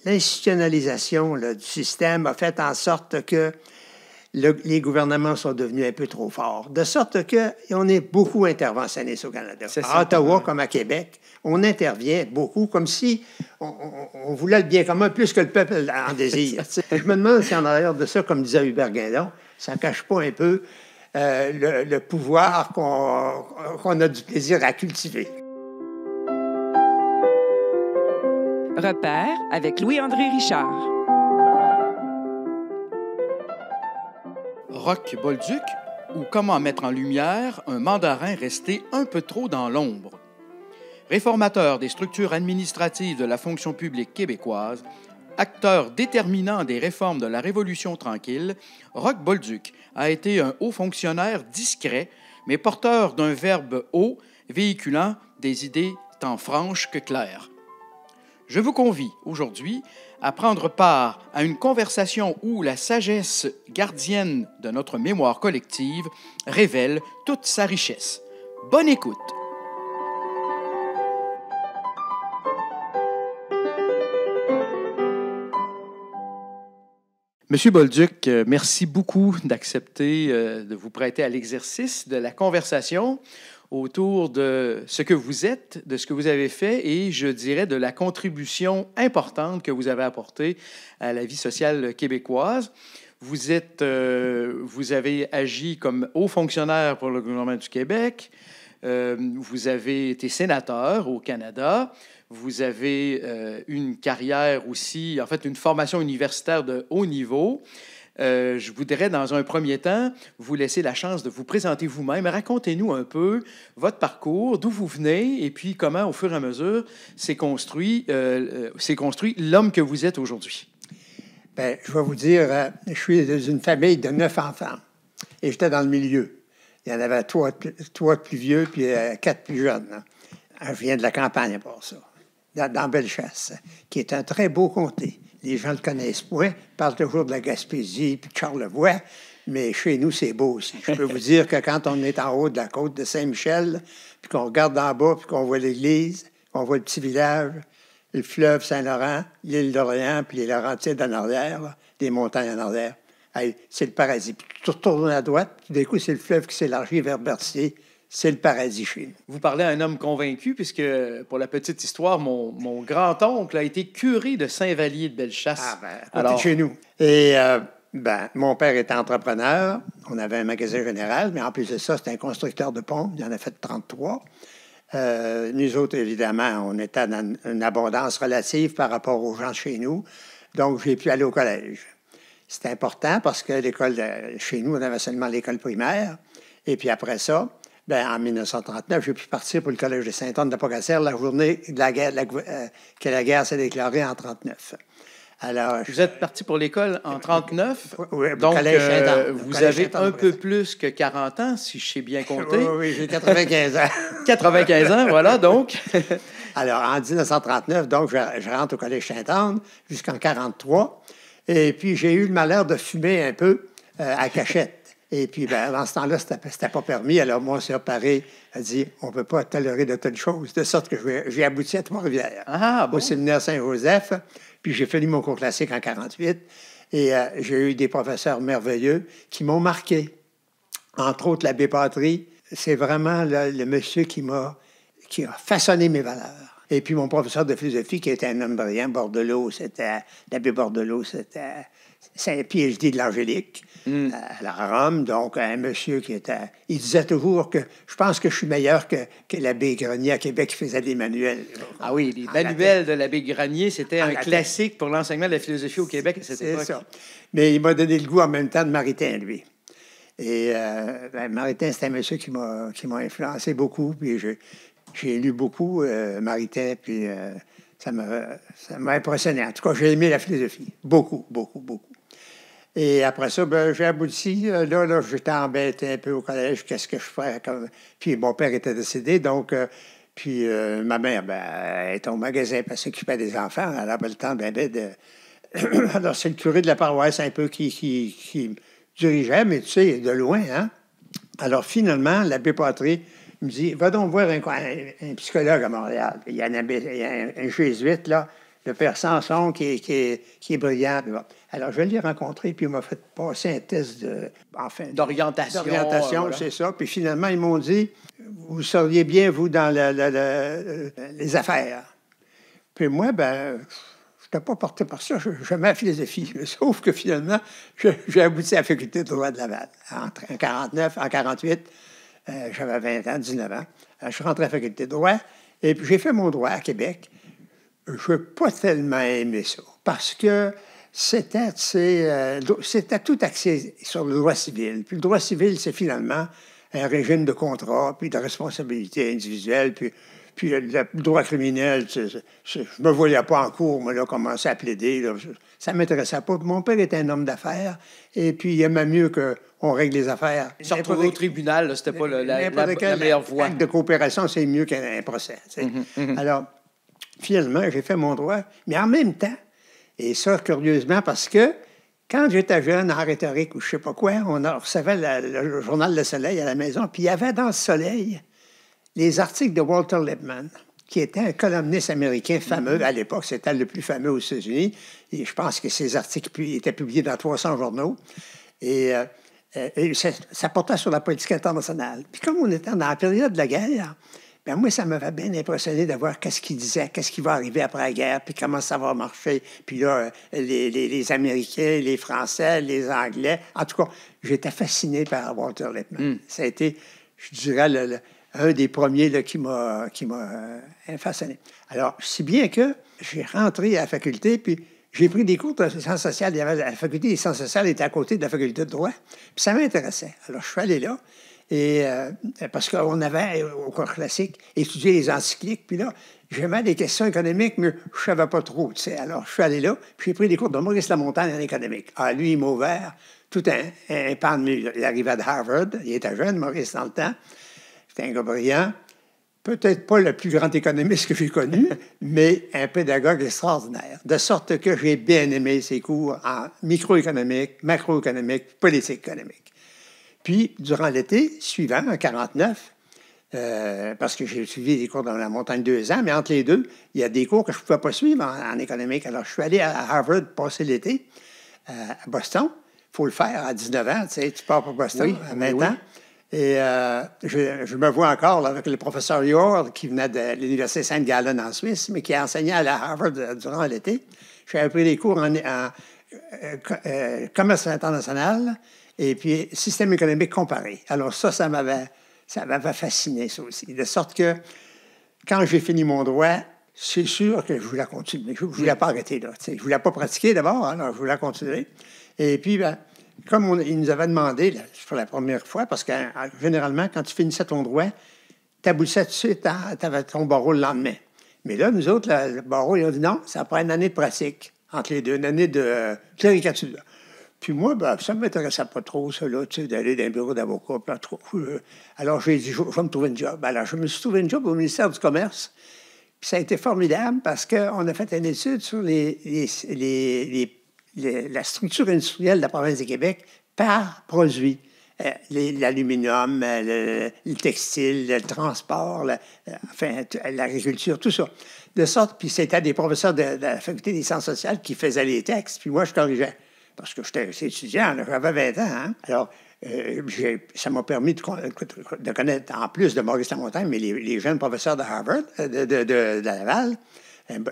l'institutionnalisation là, du système a fait en sorte que les gouvernements sont devenus un peu trop forts. De sorte qu'on est beaucoup interventionnistes au Canada. À Ottawa comme à Québec, on intervient beaucoup comme si on voulait le bien commun plus que le peuple en désire. Je me demande si en arrière de ça, comme disait Hubert Guindon, ça ne cache pas un peu le pouvoir qu'on a du plaisir à cultiver. Repère avec Louis-André Richard. Roch Bolduc, ou comment mettre en lumière un mandarin resté un peu trop dans l'ombre. Réformateur des structures administratives de la fonction publique québécoise, acteur déterminant des réformes de la Révolution tranquille, Roch Bolduc a été un haut fonctionnaire discret, mais porteur d'un verbe haut, véhiculant des idées tant franches que claires. Je vous convie aujourd'hui à prendre part à une conversation où la sagesse gardienne de notre mémoire collective révèle toute sa richesse. Bonne écoute! Monsieur Bolduc, merci beaucoup d'accepter de vous prêter à l'exercice de la conversation autour de ce que vous êtes, de ce que vous avez fait et, je dirais, de la contribution importante que vous avez apportée à la vie sociale québécoise. Vous avez agi comme haut fonctionnaire pour le gouvernement du Québec. Vous avez été sénateur au Canada. Vous avez une carrière aussi, en fait, une formation universitaire de haut niveau. Je voudrais, dans un premier temps, vous laisser la chance de vous présenter vous-même. Racontez-nous un peu votre parcours, d'où vous venez et puis comment, au fur et à mesure, s'est construit l'homme que vous êtes aujourd'hui. Bien, je vais vous dire, je suis d'une famille de 9 enfants et j'étais dans le milieu. Il y en avait 3 plus vieux puis 4 plus jeunes. Je viens de la campagne pour ça, dans Bellechasse, qui est un très beau comté. Les gens le connaissent point, parlent toujours de la Gaspésie puis de Charlevoix, mais chez nous, c'est beau aussi. Je peux vous dire que quand on est en haut de la côte de Saint-Michel, puis qu'on regarde d'en bas, puis qu'on voit l'église, qu'on voit le petit village, le fleuve Saint-Laurent, l'île d'Orléans, puis les Laurentides en arrière, là, des montagnes en arrière, hey, c'est le paradis. Puis tu retournes à droite, puis d'un coup, c'est le fleuve qui s'élargit vers Berthier. C'est le paradis chez nous. Vous parlez à un homme convaincu, puisque, pour la petite histoire, mon grand-oncle a été curé de Saint-Vallier de Bellechasse. Ah, ben, à côté de chez nous. Et, mon père était entrepreneur. On avait un magasin général, mais en plus de ça, c'était un constructeur de pompes. Il en a fait 33. Nous autres, évidemment, on était dans une abondance relative par rapport aux gens chez nous. Donc, j'ai pu aller au collège. C'était important parce que l'école, chez nous, on avait seulement l'école primaire. Et puis après ça, bien, en 1939, j'ai pu partir pour le collège de Sainte-Anne-de-Pocassaire la journée de la guerre, que la guerre s'est déclarée en 1939. Alors, vous êtes parti pour l'école en 1939, oui, donc vous avez un peu plus que 40 ans, si je sais bien compter. Oui, j'ai 95 ans. 95 ans, voilà, donc. Alors, en 1939, donc, je rentre au collège Sainte-Anne jusqu'en 1943. Et puis, j'ai eu le malheur de fumer un peu à cachette. Et puis, ben, dans ce temps-là, c'était pas permis. Alors, mon séparé a dit, on ne peut pas tolérer de telles choses. De sorte que j'ai abouti à Trois-Rivières, au séminaire Saint-Joseph. Puis, j'ai fini mon cours classique en 1948. Et j'ai eu des professeurs merveilleux qui m'ont marqué. Entre autres, l'abbé Patry. C'est vraiment le monsieur qui a façonné mes valeurs. Et puis, mon professeur de philosophie, qui était un homme brillant, Bordelot, l'abbé Bordelot, c'est un PhD de l'Angélique à Rome. Donc, un monsieur il disait toujours que je pense que je suis meilleur que l'abbé Grenier à Québec qui faisait des manuels. Ah oui, les manuels de l'abbé Grenier, c'était un classique pour l'enseignement de la philosophie au Québec à cette époque. C'est ça. Mais il m'a donné le goût en même temps de Maritain, lui. Et Maritain, c'est un monsieur qui m'a influencé beaucoup. Puis j'ai lu beaucoup Maritain, puis ça m'a impressionné. En tout cas, j'ai aimé la philosophie. Beaucoup, beaucoup, beaucoup. Et après ça, ben, j'ai abouti. Là, j'étais embêté un peu au collège. Qu'est-ce que je fais? Puis mon père était décédé, donc... puis ma mère, ben, elle était au magasin parce qu'elle s'occupait des enfants. Elle avait le temps de... Alors, c'est le curé de la paroisse un peu qui dirigeait, mais tu sais, de loin, hein? Alors, finalement, l'abbé Patry me dit, va donc voir un psychologue à Montréal. Il y a un jésuite, là, le père Sanson qui est brillant. Alors, je l'ai rencontré, puis il m'a fait passer un test d'orientation. Voilà. C'est ça. Puis finalement, ils m'ont dit, vous seriez bien, vous, dans les affaires. Puis moi, je n'étais pas porté par ça. J'aimais la philosophie. Sauf que finalement, j'ai abouti à la faculté de droit de Laval. En 48, j'avais 20 ans, 19 ans. Je suis rentré à la faculté de droit. Et puis, j'ai fait mon droit à Québec. Je n'ai pas tellement aimé ça. Parce que c'était tout axé sur le droit civil. Puis le droit civil, c'est finalement un régime de contrat, puis de responsabilité individuelle, puis le droit criminel, je ne me voyais pas en cours, moi, là, commencer à plaider. Là, ça ne m'intéressait pas. Mon père était un homme d'affaires, et puis il aimait mieux qu'on règle les affaires. Se retrouver au tribunal, ce n'était pas la meilleure voie. Acte de coopération, c'est mieux qu'un procès. Alors, finalement, j'ai fait mon droit, mais en même temps, et ça, curieusement, parce que quand j'étais jeune, en rhétorique ou je ne sais pas quoi, on recevait le journal Le Soleil à la maison, puis il y avait dans Le Soleil les articles de Walter Lippmann, qui était un columniste américain fameux. À l'époque, c'était le plus fameux aux États-Unis. Et je pense que ses articles étaient publiés dans 300 journaux. Et ça portait sur la politique internationale. Puis comme on était dans la période de la guerre, bien moi, ça m'avait bien impressionné de voir qu'est-ce qu'il disait, qu'est-ce qui va arriver après la guerre, puis comment ça va marcher. Puis là, les Américains, les Français, les Anglais. En tout cas, j'étais fasciné par Walter Lippmann. Ça a été, je dirais, un des premiers là, qui m'a fasciné. Alors, si bien que j'ai rentré à la faculté, puis j'ai pris des cours de sciences sociales. La faculté des sciences sociales était à côté de la faculté de droit. Puis ça m'intéressait. Alors, je suis allé là. Et parce qu'on avait, au cours classique, étudié les encycliques. Puis là, j'aimais des questions économiques, mais je ne savais pas trop. Tu sais. Alors, je suis allé là, puis j'ai pris des cours de Maurice Lamontagne en économique. Ah, lui, il m'a ouvert tout un pan de mur. Il arrivait de Harvard. Il était jeune, Maurice, dans le temps. C'était un gars brillant. Peut-être pas le plus grand économiste que j'ai connu, mais un pédagogue extraordinaire. De sorte que j'ai bien aimé ses cours en microéconomique, macroéconomique, politique économique. Puis, durant l'été suivant, en 1949, parce que j'ai suivi des cours dans la montagne 2 ans, mais entre les deux, il y a des cours que je ne pouvais pas suivre en économique. Alors, je suis allé à Harvard passer l'été, à Boston. Il faut le faire à 19 ans, tu sais, tu pars pour Boston à 20 ans. Et je me vois encore là, avec le professeur Yord, qui venait de l'Université Sainte-Gallen en Suisse, mais qui a enseigné à la Harvard durant l'été. J'ai pris des cours en commerce international et puis système économique comparé. Alors ça m'avait fasciné, ça aussi. De sorte que, quand j'ai fini mon droit, c'est sûr que je voulais continuer. Je ne voulais pas arrêter là. Je ne voulais pas pratiquer d'abord, alors je voulais continuer. Et puis, comme il nous avait demandé, là, pour la première fois, parce que généralement, quand tu finissais ton droit, tu aboutissais tout de suite, tu avais ton barreau le lendemain. Mais là, nous autres, le barreau, ils ont dit non, ça prend une année de pratique entre les deux, une année de cléricature. Puis moi, ça ne m'intéressait pas trop, ça, là, tu sais, d'aller dans un bureau d'avocat. Alors, j'ai dit, je vais me trouver un job. Alors, je me suis trouvé un job au ministère du Commerce. Puis ça a été formidable parce qu'on a fait une étude sur la structure industrielle de la province de Québec par produit. L'aluminium, le textile, le transport, l'agriculture, tout ça. De sorte, puis c'était des professeurs de la Faculté des sciences sociales qui faisaient les textes, puis moi, je corrigeais. Parce que j'étais étudiant, là, j'avais 20 ans. Hein? Alors, ça m'a permis de connaître, en plus de Maurice Lamontagne, mais les jeunes professeurs de Harvard, de Laval,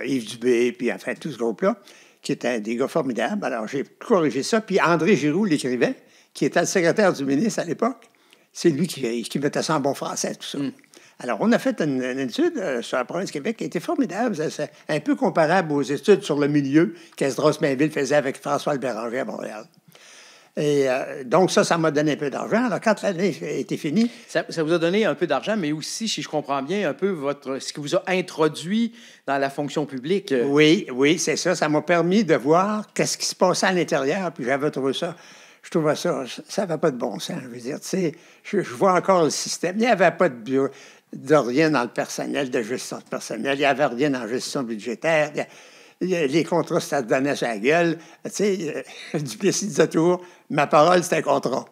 Yves Dubé, puis enfin, tout ce groupe-là, qui étaient des gars formidables. Alors, j'ai corrigé ça. Puis André Giroux l'écrivait, qui était le secrétaire du ministre à l'époque. C'est lui qui mettait ça en bon français, tout ça. Alors, on a fait une étude sur la province du Québec qui était formidable. C'est un peu comparable aux études sur le milieu qu'Esdras Mainville faisait avec François Béranger à Montréal. Et donc, ça m'a donné un peu d'argent. Alors, quand l'année était finie... Ça vous a donné un peu d'argent, mais aussi, si je comprends bien, un peu ce qui vous a introduit dans la fonction publique. Oui, c'est ça. Ça m'a permis de voir qu'est-ce qui se passait à l'intérieur, puis j'avais trouvé ça... Je trouvais ça n'avait pas de bon sens. Je veux dire, tu sais, je vois encore le système. Il n'y avait pas de rien dans le personnel, de gestion de personnel. Il n'y avait rien en gestion budgétaire. Les contrats, ça te donnait sur la gueule. Tu sais, Duplessis disait toujours, ma parole, c'est un contrat.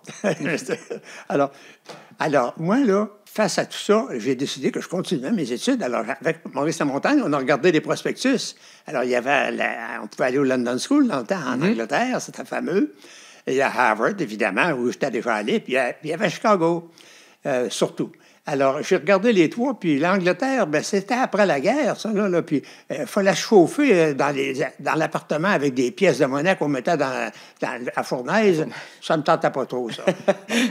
Alors, moi, là, face à tout ça, j'ai décidé que je continuais mes études. Alors, avec Maurice Lamontagne, on a regardé des prospectus. Alors, il y avait on pouvait aller au London School dans le temps, en Angleterre, c'était fameux. Et il y a Harvard, évidemment, où j'étais déjà allé, puis il y avait Chicago, surtout. Alors, j'ai regardé les trois, puis l'Angleterre, ben c'était après la guerre, ça, là puis il fallait se chauffer dans l'appartement avec des pièces de monnaie qu'on mettait dans la fournaise. Ça me tentait pas trop, ça.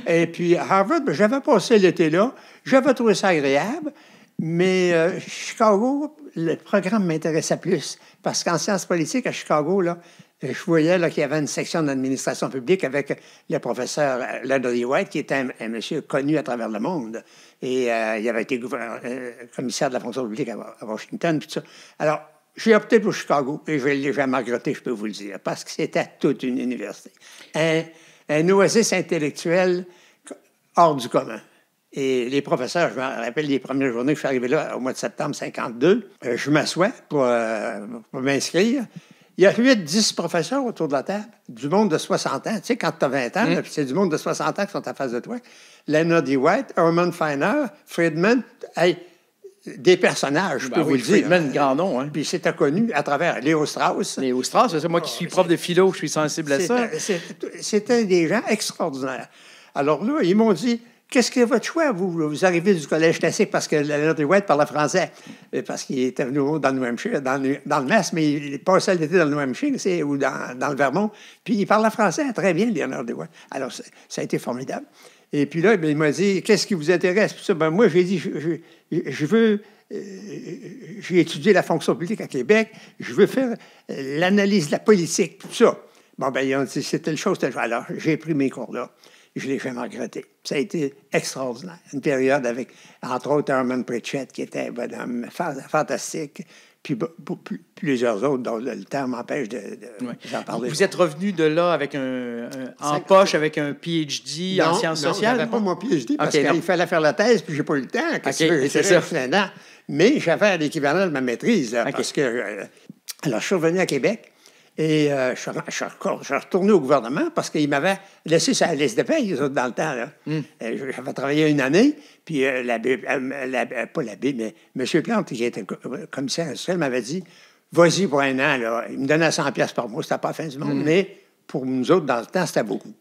Et puis, Harvard, ben, j'avais passé l'été là, j'avais trouvé ça agréable, mais Chicago, le programme m'intéressait plus, parce qu'en sciences politiques, à Chicago, là, je voyais qu'il y avait une section d'administration publique avec le professeur Leonard White, qui était un monsieur connu à travers le monde. Et il avait été commissaire de la fonction publique à Washington, tout ça. Alors, j'ai opté pour Chicago, et je l'ai jamais regretté, je peux vous le dire, parce que c'était toute une université. Un oasis intellectuel hors du commun. Et les professeurs, je me rappelle les premières journées que je suis arrivé là, au mois de septembre 52, je m'assois pour m'inscrire. Il y a 8-10 professeurs autour de la table, du monde de 60 ans. Tu sais, quand tu as 20 ans, puis c'est du monde de 60 ans qui sont en face de toi. Leonard White, Herman Feiner, Friedman, des personnages, je peux vous le dire. Friedman, grand nom. Hein? Puis c'était connu à travers Léo Strauss. Léo Strauss, c'est moi qui suis prof de philo, je suis sensible à ça. C'était des gens extraordinaires. Alors là, ils m'ont dit... Qu'est-ce que votre choix? Vous arrivez du collège classique parce que Leonard White parlait français, parce qu'il était venu dans le New Hampshire, dans le Mass, mais il passait l'été dans le New Hampshire ou dans le Vermont. Puis il parlait français très bien, Leonard White. Alors, ça a été formidable. Et puis là, il m'a dit, qu'est-ce qui vous intéresse? Puis ça, moi, j'ai dit, je veux... j'ai étudié la fonction publique à Québec, je veux faire l'analyse de la politique, tout ça. Bon, ben, ils ont dit, c'était le chose. Alors, j'ai pris mes cours là. Je l'ai jamais regretté. Ça a été extraordinaire. Une période avec, entre autres, Herman Pritchett, qui était fantastique, puis plusieurs autres dont le temps m'empêche d'en parler. Vous êtes revenu de là avec en poche avec un PhD en sciences sociales? Non, je n'avais pas mon PhD parce qu'il fallait faire la thèse, puis j'ai pas eu le temps. C'est ça. Mais j'avais l'équivalent de ma maîtrise, là, parce que... alors, je suis revenu à Québec. Et je suis retourné au gouvernement parce qu'il m'avait laissé sa liste de paye dans le temps. J'avais travaillé une année, puis pas l'abbé, mais M. Plante, qui était commissaire industriel, m'avait dit « Vas-y pour un an. » là. Il me donnait 100$ par mois, c'était pas la fin du monde, mais pour nous autres, dans le temps, c'était beaucoup.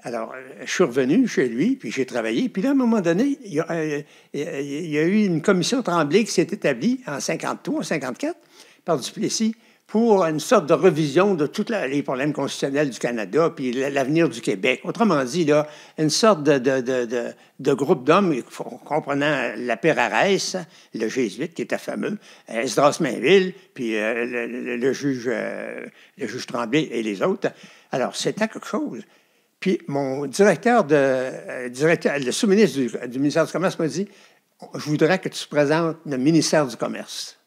Alors, je suis revenu chez lui, puis j'ai travaillé. Puis là, à un moment donné, il y a eu une commission Tremblay qui s'est établie en 53, 54, par Duplessis, pour une sorte de revision de tous les problèmes constitutionnels du Canada puis l'avenir du Québec. Autrement dit, là, une sorte de groupe d'hommes comprenant la Pérarès, le jésuite qui était fameux, Esdras Mainville, puis le juge Tremblay et les autres. Alors, c'était quelque chose. Puis mon le sous-ministre du ministère du Commerce m'a dit « Je voudrais que tu présentes le ministère du Commerce. »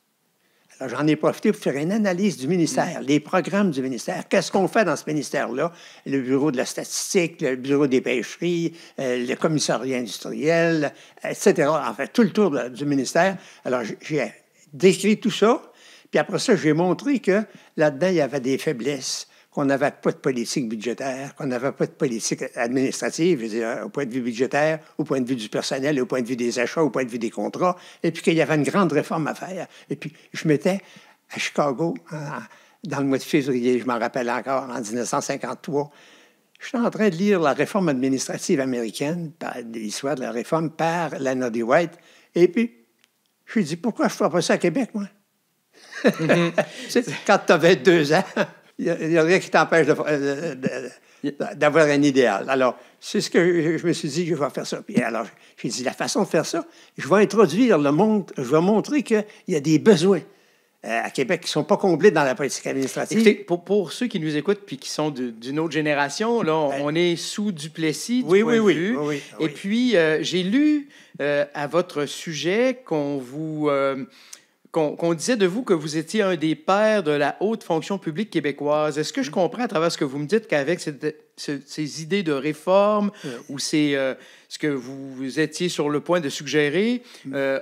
Alors, j'en ai profité pour faire une analyse du ministère, les programmes du ministère. Qu'est-ce qu'on fait dans ce ministère-là? Le bureau de la statistique, le bureau des pêcheries, le commissariat industriel, etc. En fait, tout le tour du ministère. Alors, j'ai décrit tout ça. Puis après ça, j'ai montré que là-dedans, il y avait des faiblesses, qu'on n'avait pas de politique budgétaire, qu'on n'avait pas de politique administrative, je veux dire, au point de vue budgétaire, au point de vue du personnel, au point de vue des achats, au point de vue des contrats, et puis qu'il y avait une grande réforme à faire. Et puis, je m'étais à Chicago, dans le mois de février, je m'en rappelle encore, en 1953, j'étais en train de lire la réforme administrative américaine, l'histoire de la réforme par Leonard White, et puis, je lui ai dit, pourquoi je ne ferais pas ça à Québec, moi? Quand tu avais 2 ans... Il n'y a rien qui t'empêche d'avoir un idéal. Alors, c'est ce que je me suis dit, je vais faire ça. Puis alors, j'ai dit, la façon de faire ça, je vais introduire le monde, je vais montrer qu'il y a des besoins à Québec qui ne sont pas comblés dans la politique administrative. Écoutez, pour ceux qui nous écoutent puis qui sont d'une autre génération, là, on est sous Duplessis, du point de vue. Oui. Et puis, j'ai lu à votre sujet qu'on vous... qu'on disait de vous que vous étiez un des pères de la haute fonction publique québécoise. Est-ce que je comprends à travers ce que vous me dites qu'avec ces idées de réforme ou ce que vous étiez sur le point de suggérer,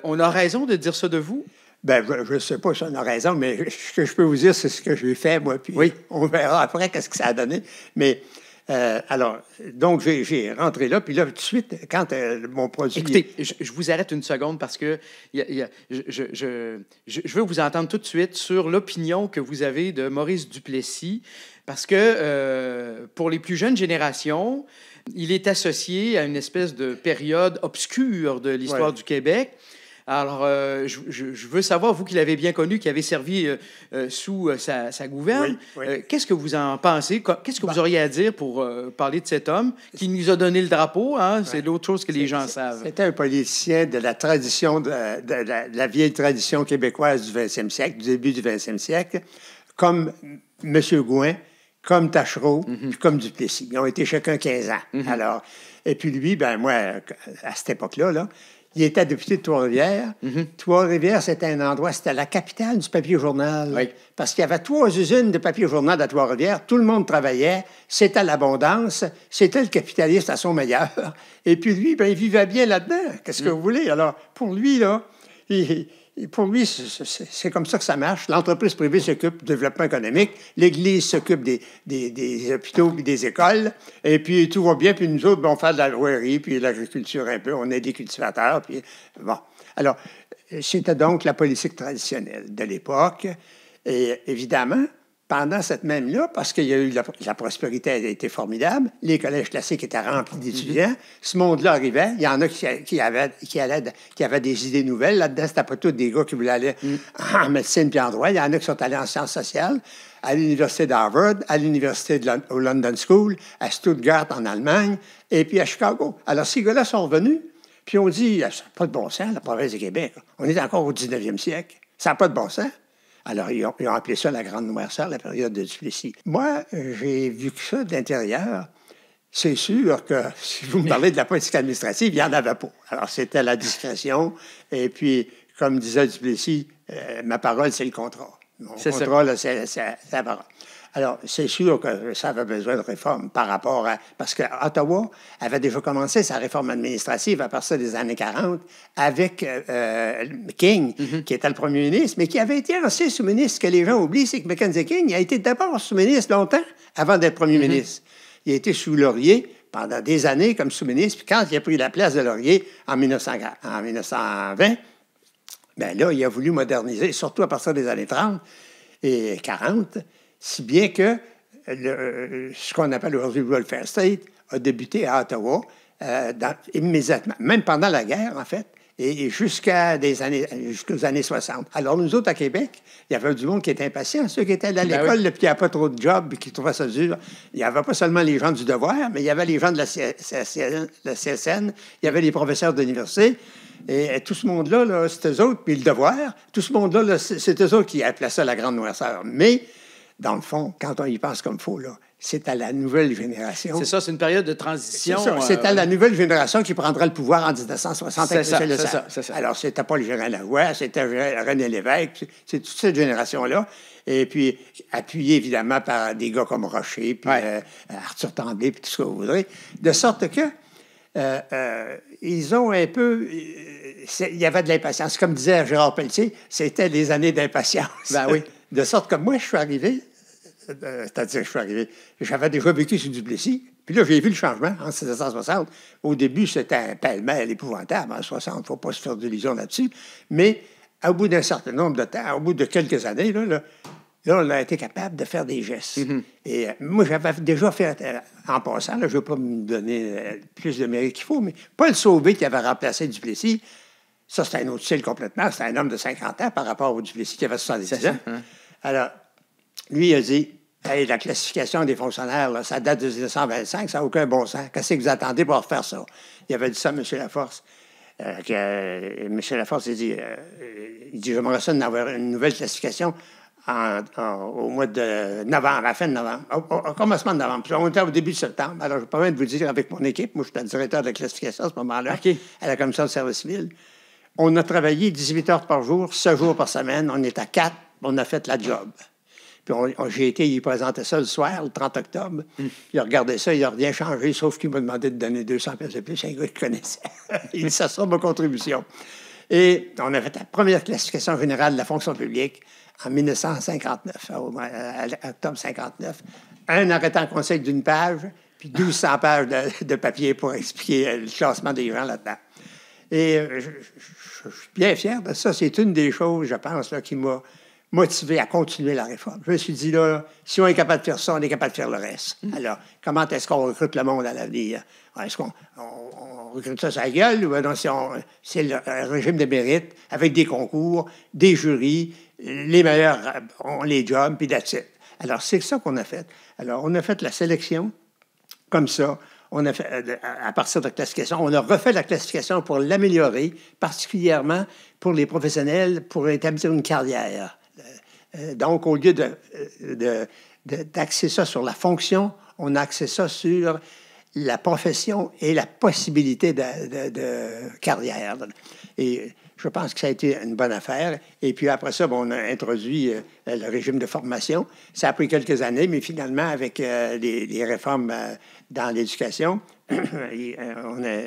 on a raison de dire ça de vous? Bien, je ne sais pas si on a raison, mais ce que je peux vous dire, c'est ce que j'ai fait, moi, puis on verra après qu'est-ce que ça a donné. Mais Alors, donc, j'ai rentré là, puis là, tout de suite, quand mon produit... Écoutez, je vous arrête une seconde parce que je veux vous entendre tout de suite sur l'opinion que vous avez de Maurice Duplessis, parce que pour les plus jeunes générations, il est associé à une espèce de période obscure de l'histoire du Québec. Alors, je veux savoir, vous qui l'avez bien connu, qui avez servi sous sa gouverne, qu'est-ce que vous en pensez? Qu'est-ce que vous auriez à dire pour parler de cet homme qui nous a donné le drapeau? Hein? C'est l'autre chose que les gens savent. C'était un politicien de la tradition, de la vieille tradition québécoise du 20e siècle, du début du 20e siècle, comme M. Gouin, comme Taschereau, puis comme Duplessis. Ils ont été chacun 15 ans. Alors, et puis lui, ben moi, à cette époque-là, là, il était député de Trois-Rivières. Trois-Rivières, c'était un endroit, c'était la capitale du papier journal. Oui. Parce qu'il y avait 3 usines de papier journal à Trois-Rivières. Tout le monde travaillait. C'était l'abondance. C'était le capitaliste à son meilleur. Et puis lui, ben, il vivait bien là-dedans. Qu'est-ce que vous voulez? Alors, pour lui, là, pour lui, c'est comme ça que ça marche. L'entreprise privée s'occupe du développement économique. L'Église s'occupe des hôpitaux et des écoles. Et puis, tout va bien. Puis nous autres, ben, on fait de la rouerie, puis de l'agriculture un peu. On est des cultivateurs. Puis, bon. Alors, c'était donc la politique traditionnelle de l'époque. Et évidemment, pendant cette même-là, parce qu'il y a eu la prospérité a été formidable, les collèges classiques étaient remplis d'étudiants, ce monde-là arrivait, il y en a qui avaient des idées nouvelles. Là-dedans, c'était pas tous des gars qui voulaient aller en médecine puis en droit. Il y en a qui sont allés en sciences sociales, à l'université d'Harvard, à l'université au London School, à Stuttgart en Allemagne, et puis à Chicago. Alors, ces gars-là sont revenus, puis on dit, ça n'a pas de bon sens, la province du Québec. On est encore au 19e siècle. Ça n'a pas de bon sens. Alors, ils ont appelé ça la Grande Noirceur, la période de Duplessis. Moi, j'ai vu que ça de l'intérieur. C'est sûr que si vous me parlez de la politique administrative, il n'y en avait pas. Alors, c'était la discrétion. Et puis, comme disait Duplessis, ma parole, c'est le contrat. Mon contrat, là, c'est la parole. Alors, c'est sûr que ça avait besoin de réforme par rapport à... Parce qu'Ottawa avait déjà commencé sa réforme administrative à partir des années 40 avec King, qui était le premier ministre, mais qui avait été ancien sous-ministre. Ce que les gens oublient, c'est que Mackenzie King a été d'abord sous-ministre longtemps avant d'être premier ministre. Il a été sous Laurier pendant des années comme sous-ministre, puis quand il a pris la place de Laurier en 1920, bien là, il a voulu moderniser, surtout à partir des années 30 et 40, si bien que ce qu'on appelle aujourd'hui le welfare state a débuté à Ottawa immédiatement, même pendant la guerre, en fait, et jusqu'aux années 60. Alors, nous autres, à Québec, il y avait du monde qui était impatient, ceux qui étaient à l'école, puis qui n'avaient pas trop de job, puis qui trouvaient ça dur. Il n'y avait pas seulement les gens du devoir, mais il y avait les gens de la CSN, il y avait les professeurs d'université, et tout ce monde-là, là, c'est eux autres, puis le devoir, tout ce monde-là, là, c'est eux autres qui appelaient ça la Grande Noirceur. Mais dans le fond, quand on y pense comme il faut, là, c'est à la nouvelle génération. C'est ça, c'est une période de transition. C'est à la nouvelle génération qui prendra le pouvoir en 1960 avec M. Lessard. C'est ça. Alors, c'était pas le général Lavoie, c'était René Lévesque, c'est toute cette génération-là. Et puis, appuyé évidemment par des gars comme Rocher, puis Arthur Tremblay, puis tout ce que vous voudrez. De sorte que ils ont un peu... il y avait de l'impatience. Comme disait Gérard Pelletier, c'était des années d'impatience. Ben oui. De sorte que moi, je suis arrivé, j'avais déjà vécu sur Duplessis, puis là, j'ai vu le changement en 1760. Au début, c'était un pêle-mêle épouvantable. En 60, il ne faut pas se faire d'illusions là-dessus. Mais au bout d'un certain nombre de temps, au bout de quelques années, là, on a été capable de faire des gestes. Et moi, j'avais déjà fait, en passant, là, je ne veux pas me donner plus de mérite qu'il faut, mais Paul Sauvé, qui avait remplacé Duplessis, ça, c'était un autre style complètement. C'était un homme de 50 ans par rapport au Duplessis qui avait 70 ans. Alors, lui, il a dit, hey, la classification des fonctionnaires, là, ça date de 1925, ça n'a aucun bon sens. Qu'est-ce que vous attendez pour refaire ça? Il avait dit ça à M. Laforce. M. Laforce, il dit, j'aimerais ça d'avoir une nouvelle classification au mois de novembre, à la fin de novembre, au commencement de novembre. Puis on était au début de septembre. Alors, je peux même vous dire, avec mon équipe, moi, je suis le directeur de la classification à ce moment-là, à la commission de service civil. On a travaillé 18 heures par jour, 7 jours par semaine. On est à 4, on a fait la job. Puis j'ai été y présenter ça le soir, le 30 octobre. Il a regardé ça, il n'a rien changé, sauf qu'il m'a demandé de donner 200 pièces de plus. C'est un gars qu'il connaissait. Il dit, ça sera ma contribution. Et on a fait la première classification générale de la fonction publique en 1959, à octobre 59. Un arrêté en conseil d'une page, puis 1200 pages de papier pour expliquer le classement des gens là-dedans. Et je suis bien fier de ça. C'est une des choses, je pense, là, qui m'a motivé à continuer la réforme. Je me suis dit, là, si on est capable de faire ça, on est capable de faire le reste. Alors, comment est-ce qu'on recrute le monde à l'avenir? Est-ce qu'on recrute ça sur la gueule? Ou non, c'est le régime de mérite avec des concours, des jurys, les meilleurs ont les jobs, puis that's it. Alors, c'est ça qu'on a fait. Alors, on a fait la sélection comme ça. On a fait, à partir de la classification, on a refait la classification pour l'améliorer, particulièrement pour les professionnels, pour établir une carrière. Donc, au lieu d'axer ça sur la fonction, on a axé ça sur la profession et la possibilité de carrière. Et je pense que ça a été une bonne affaire. Et puis après ça, on a introduit le régime de formation. Ça a pris quelques années, mais finalement, avec les réformes dans l'éducation, on a,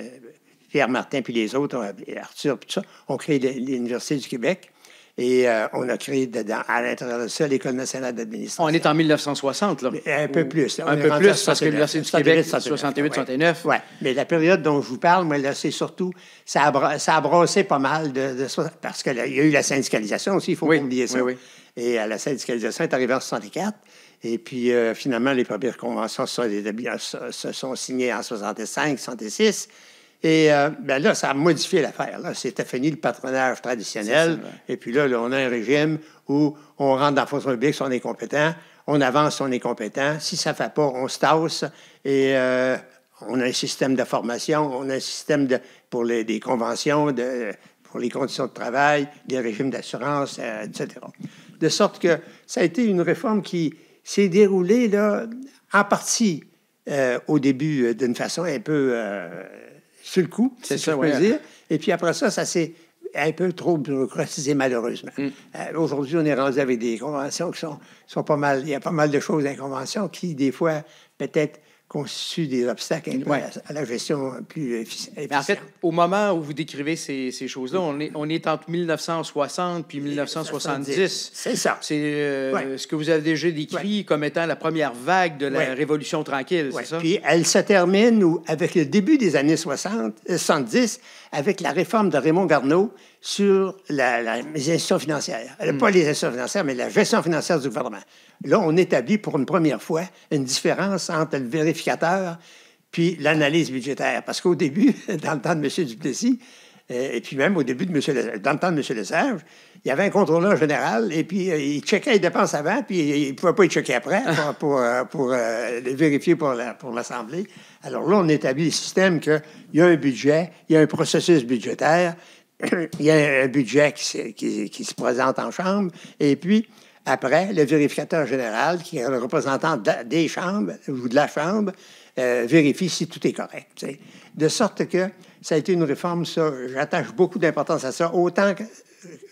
Pierre Martin puis les autres, Arthur, puis tout ça, ont créé l'Université du Québec. Et on a créé à l'intérieur de ça l'École nationale d'administration. On est en 1960, là. Un peu plus. Un peu plus, parce que l'Université du Québec, 68-69. Oui, mais la période dont je vous parle, moi, là, c'est surtout, ça a brassé pas mal parce qu'il y a eu la syndicalisation aussi, il faut pas oublier ça. Oui. Et la syndicalisation est arrivée en 64. Et puis, finalement, les premières conventions se sont signées en 65, 66. Et là, ça a modifié l'affaire. Là. C'était fini le patronage traditionnel. Et puis là, on a un régime où on rentre dans la fonction publique si on est compétent, on avance si on est compétent. Si ça ne fait pas, on se tasse. Et on a un système de formation, on a un système pour des conventions, pour les conditions de travail, des régimes d'assurance, etc. De sorte que ça a été une réforme qui s'est déroulée là, en partie au début d'une façon un peu... sur le coup, c'est ça, je peux dire. Et puis après ça, ça s'est un peu trop bureaucratisé, malheureusement. Aujourd'hui, on est rendu avec des conventions qui sont pas mal... Il y a pas mal de choses dans les conventions qui, des fois, peut-être constituent des obstacles un peu à la gestion plus efficiente. En fait, au moment où vous décrivez ces choses-là, on est entre 1960 puis 1970. C'est ça. C'est ce que vous avez déjà décrit comme étant la première vague de la Révolution tranquille, c'est ça? Puis elle se termine avec le début des années 70, avec la réforme de Raymond Garneau sur les institutions financières. Pas les institutions financières, mais la gestion financière du gouvernement. Là, on établit pour une première fois une différence entre le vérificateur puis l'analyse budgétaire. Parce qu'au début, dans le temps de M. Duplessis, et puis même au début dans le temps de M. Lesage, il y avait un contrôleur général, et puis il checkait les dépenses avant, puis il ne pouvait pas les checker après pour les vérifier pour l'Assemblée. Alors là, on établit le système qu'il y a un budget, il y a un processus budgétaire, il y a un budget qui se présente en chambre, et puis après, le vérificateur général, qui est le représentant des chambres ou de la chambre, vérifie si tout est correct. T'sais. De sorte que ça a été une réforme, ça, j'attache beaucoup d'importance à ça. Autant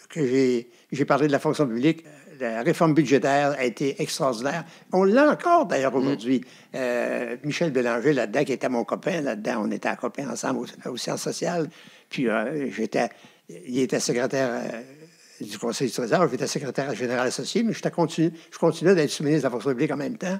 que j'ai parlé de la fonction publique, la réforme budgétaire a été extraordinaire. On l'a encore, d'ailleurs, aujourd'hui. Michel Bélanger, là-dedans, qui était mon copain, là-dedans, on était copains ensemble aux sciences sociales. Puis il était secrétaire... du Conseil du Trésor, j'étais secrétaire général associé, mais je continuais d'être sous-ministre de la fonction publique en même temps.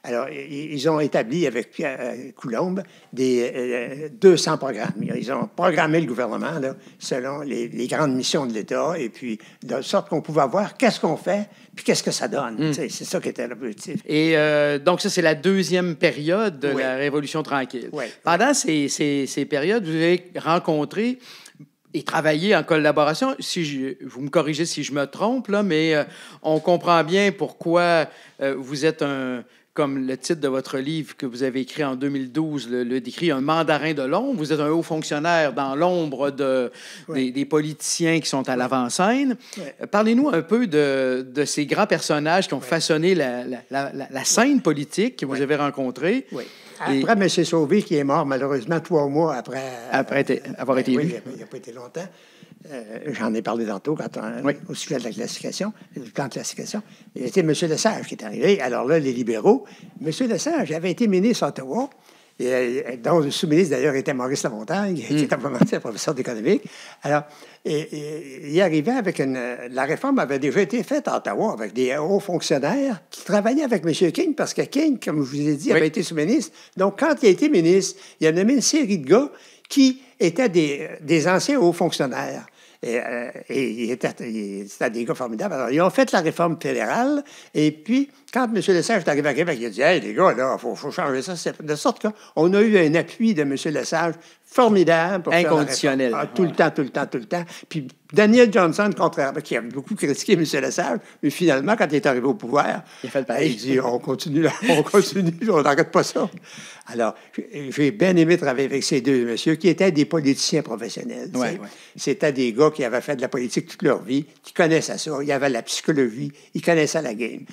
Alors, ils ont établi avec Pierre Coulombe 200 programmes. Ils ont programmé le gouvernement là, selon les grandes missions de l'État, et puis de sorte qu'on pouvait voir qu'est-ce qu'on fait, puis qu'est-ce que ça donne. C'est ça qui était l'objectif. Et donc, ça, c'est la deuxième période de la Révolution tranquille. Pendant ces périodes, vous avez rencontré... et travailler en collaboration. Vous me corrigez si je me trompe, là, mais on comprend bien pourquoi vous êtes comme le titre de votre livre que vous avez écrit en 2012 le décrit, un mandarin de l'ombre. Vous êtes un haut fonctionnaire dans l'ombre des politiciens qui sont à l'avant-scène. Parlez-nous un peu de ces grands personnages qui ont façonné la scène politique que vous avez rencontrée. Après M. Sauvé, qui est mort malheureusement 3 mois après avoir été élu. Il n'a pas été longtemps. J'en ai parlé tantôt au sujet de la classification, du plan de classification. Il était M. Lesage qui est arrivé. Alors là, les libéraux, M. Lesage avait été ministre à Ottawa dont le sous-ministre, d'ailleurs, était Maurice Lamontagne, qui était un professeur d'économie. Alors, il arrivait avec la réforme avait déjà été faite à Ottawa avec des hauts fonctionnaires qui travaillaient avec M. King, parce que King, comme je vous ai dit, avait été sous-ministre. Donc, quand il a été ministre, il a nommé une série de gars qui étaient des anciens hauts fonctionnaires. Et c'était des gars formidables. Alors, ils ont fait la réforme fédérale. Et puis, quand M. Lesage est arrivé à Québec, il a dit « Hey, les gars, là, il faut changer ça. » De sorte qu'on a eu un appui de M. Lesage formidable. Pour inconditionnel. Tout le temps. Puis Daniel Johnson, contrairement, qui a beaucoup critiqué M. Lesage, mais finalement, quand il est arrivé au pouvoir, il a fait pareil. Il dit « On continue, on n'arrête pas ça. » Alors, j'ai bien aimé travailler avec ces deux messieurs qui étaient des politiciens professionnels. C'était des gars qui avaient fait de la politique toute leur vie, qui connaissaient ça. Il y avait la psychologie, ils connaissaient la game.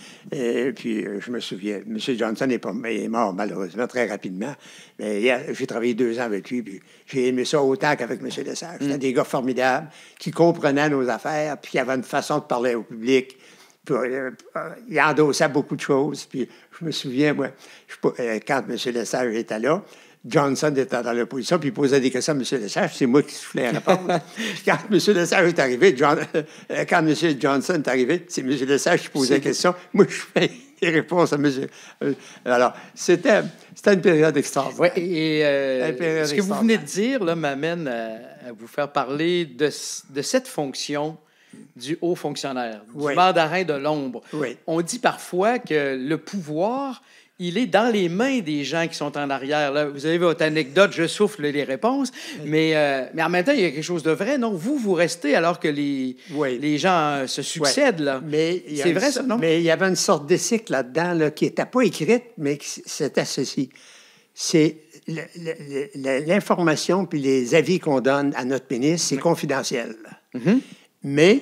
Puis, je me souviens, M. Johnson est mort malheureusement très rapidement. Mais j'ai travaillé 2 ans avec lui, puis j'ai aimé ça autant qu'avec M. Lesage. C'était des gars formidables qui comprenaient nos affaires, puis qui avaient une façon de parler au public. Puis, il endossait beaucoup de choses. Puis, je me souviens, moi, quand M. Lesage était là, Johnson était dans l'opposition, puis il posait des questions à M. Lesage, c'est moi qui soufflais la réponse. Puis quand M. Lesage est arrivé, quand M. Johnson est arrivé, c'est M. Lesage qui posait des questions. Moi, je fais des réponses à M. Alors, c'était une période extraordinaire. Oui, et ce que vous venez de dire là, m'amène à vous faire parler de cette fonction du haut fonctionnaire, du mandarin de l'ombre. Oui. On dit parfois que le pouvoir, il est dans les mains des gens qui sont en arrière. Là, vous avez votre anecdote, je souffle les réponses, mais en même temps, il y a quelque chose de vrai, non? Vous restez alors que les gens se succèdent, là. C'est vrai, ça, non? Mais il y avait une sorte d'éthique là-dedans là, qui n'était pas écrite, mais c'était ceci. C'est l'information puis les avis qu'on donne à notre ministre, c'est confidentiel. Mais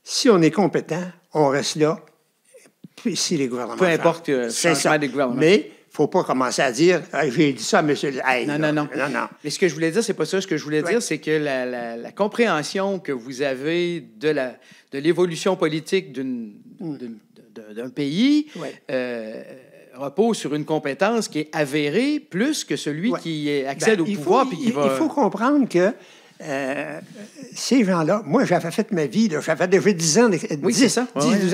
si on est compétent, on reste là. Puis si les gouvernements... Peu importe le changement des gouvernements. Mais il ne faut pas commencer à dire « J'ai dit ça à monsieur... » Non. Mais ce que je voulais dire, c'est pas ça. Ce que je voulais dire, c'est que la compréhension que vous avez de l'évolution politique d'un pays repose sur une compétence qui est avérée plus que celui qui accède au pouvoir. Il faut comprendre que ces gens-là, moi, j'avais fait ma vie, j'avais déjà 10 ans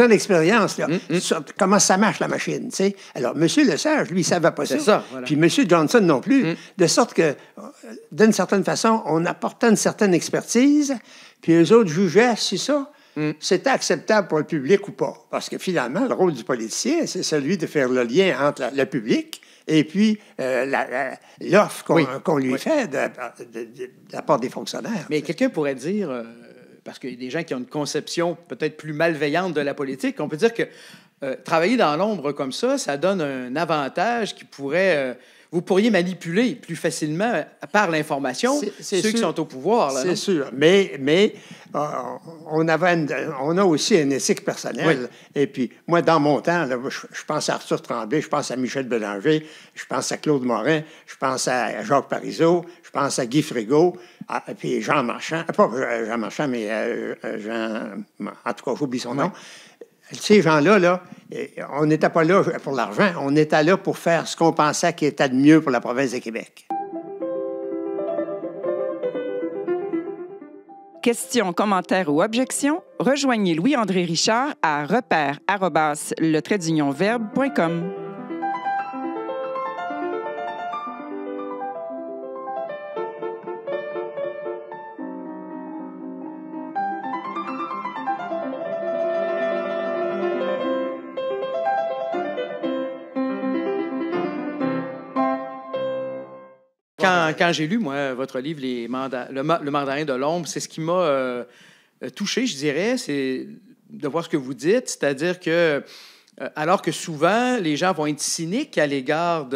d'expérience sur comment ça marche, la machine. T'sais. Alors, M. Lesage, lui, il ne savait pas ça. Voilà. Puis M. Johnson non plus. De sorte que, d'une certaine façon, on apportait une certaine expertise, puis eux autres jugeaient si ça, c'était acceptable pour le public ou pas. Parce que finalement, le rôle du politicien, c'est celui de faire le lien entre le public et puis l'offre qu'on lui fait de la part des fonctionnaires. Mais quelqu'un pourrait dire, parce qu'il y a des gens qui ont une conception peut-être plus malveillante de la politique, on peut dire que travailler dans l'ombre comme ça donne un avantage qui pourrait... vous pourriez manipuler plus facilement par l'information ceux qui sont au pouvoir. C'est sûr. Mais on a aussi une éthique personnelle. Et puis, moi, dans mon temps, là, je pense à Arthur Tremblay, je pense à Michel Bélanger, je pense à Claude Morin, je pense à Jacques Parizeau, je pense à Guy Frigault, puis Jean Marchand. Pas Jean Marchand, mais en tout cas, j'oublie son nom. Ces gens-là, là, on n'était pas là pour l'argent, on était là pour faire ce qu'on pensait qui était de mieux pour la province de Québec. Questions, commentaires ou objections, rejoignez Louis-André Richard à repère@le-verbe.com. Quand j'ai lu, moi, votre livre, le mandarin de l'ombre, c'est ce qui m'a touché, je dirais, c'est de voir ce que vous dites, c'est-à-dire que, alors que souvent, les gens vont être cyniques à l'égard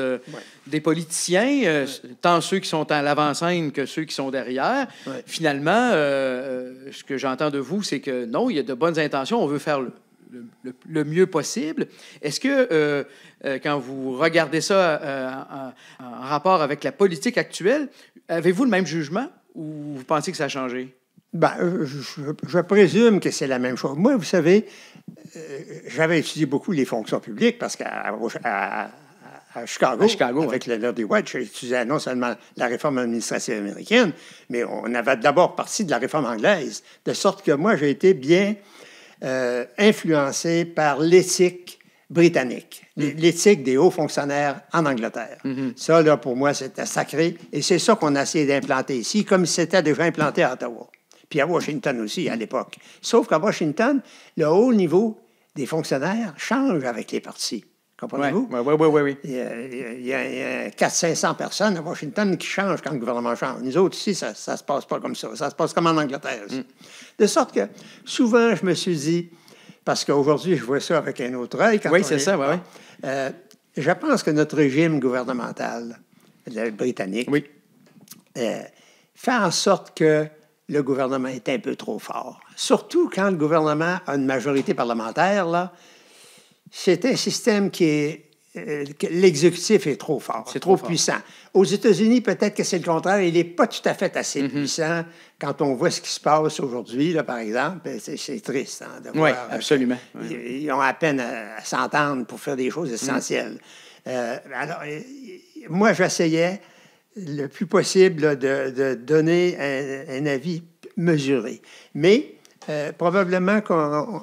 des politiciens, tant ceux qui sont à l'avant-scène que ceux qui sont derrière, finalement, ce que j'entends de vous, c'est que non, il y a de bonnes intentions, on veut faire le mieux possible. Est-ce que, quand vous regardez ça en rapport avec la politique actuelle, avez-vous le même jugement ou vous pensez que ça a changé? Je présume que c'est la même chose. Moi, vous savez, j'avais étudié beaucoup les fonctions publiques parce qu'à à Chicago, avec le Lord White. J'étudiais non seulement la réforme administrative américaine, mais on avait d'abord parti de la réforme anglaise, de sorte que moi, j'ai été bien influencé par l'éthique britannique, l'éthique des hauts fonctionnaires en Angleterre. Ça, là, pour moi, c'était sacré, et c'est ça qu'on a essayé d'implanter ici, comme c'était déjà implanté à Ottawa, puis à Washington aussi, à l'époque. Sauf qu'à Washington, le haut niveau des fonctionnaires change avec les partis. Comprenez-vous? Oui. Il y a 400-500 personnes à Washington qui changent quand le gouvernement change. Nous autres, ici, ça ne se passe pas comme ça. Ça se passe comme en Angleterre. De sorte que, souvent, je me suis dit, parce qu'aujourd'hui, je vois ça avec un autre œil. Oui, c'est ça, oui. Je pense que notre régime gouvernemental, le britannique, fait en sorte que le gouvernement est un peu trop fort. Surtout quand le gouvernement a une majorité parlementaire, là, c'est un système qui est... que l'exécutif est trop fort, c'est trop puissant. Aux États-Unis, peut-être que c'est le contraire. Il n'est pas tout à fait assez puissant. Quand on voit ce qui se passe aujourd'hui, là, par exemple, c'est triste de voir. Oui, absolument. Ils ont à peine à s'entendre pour faire des choses essentielles. Alors, moi, j'essayais le plus possible de donner un avis mesuré. Mais probablement qu'on...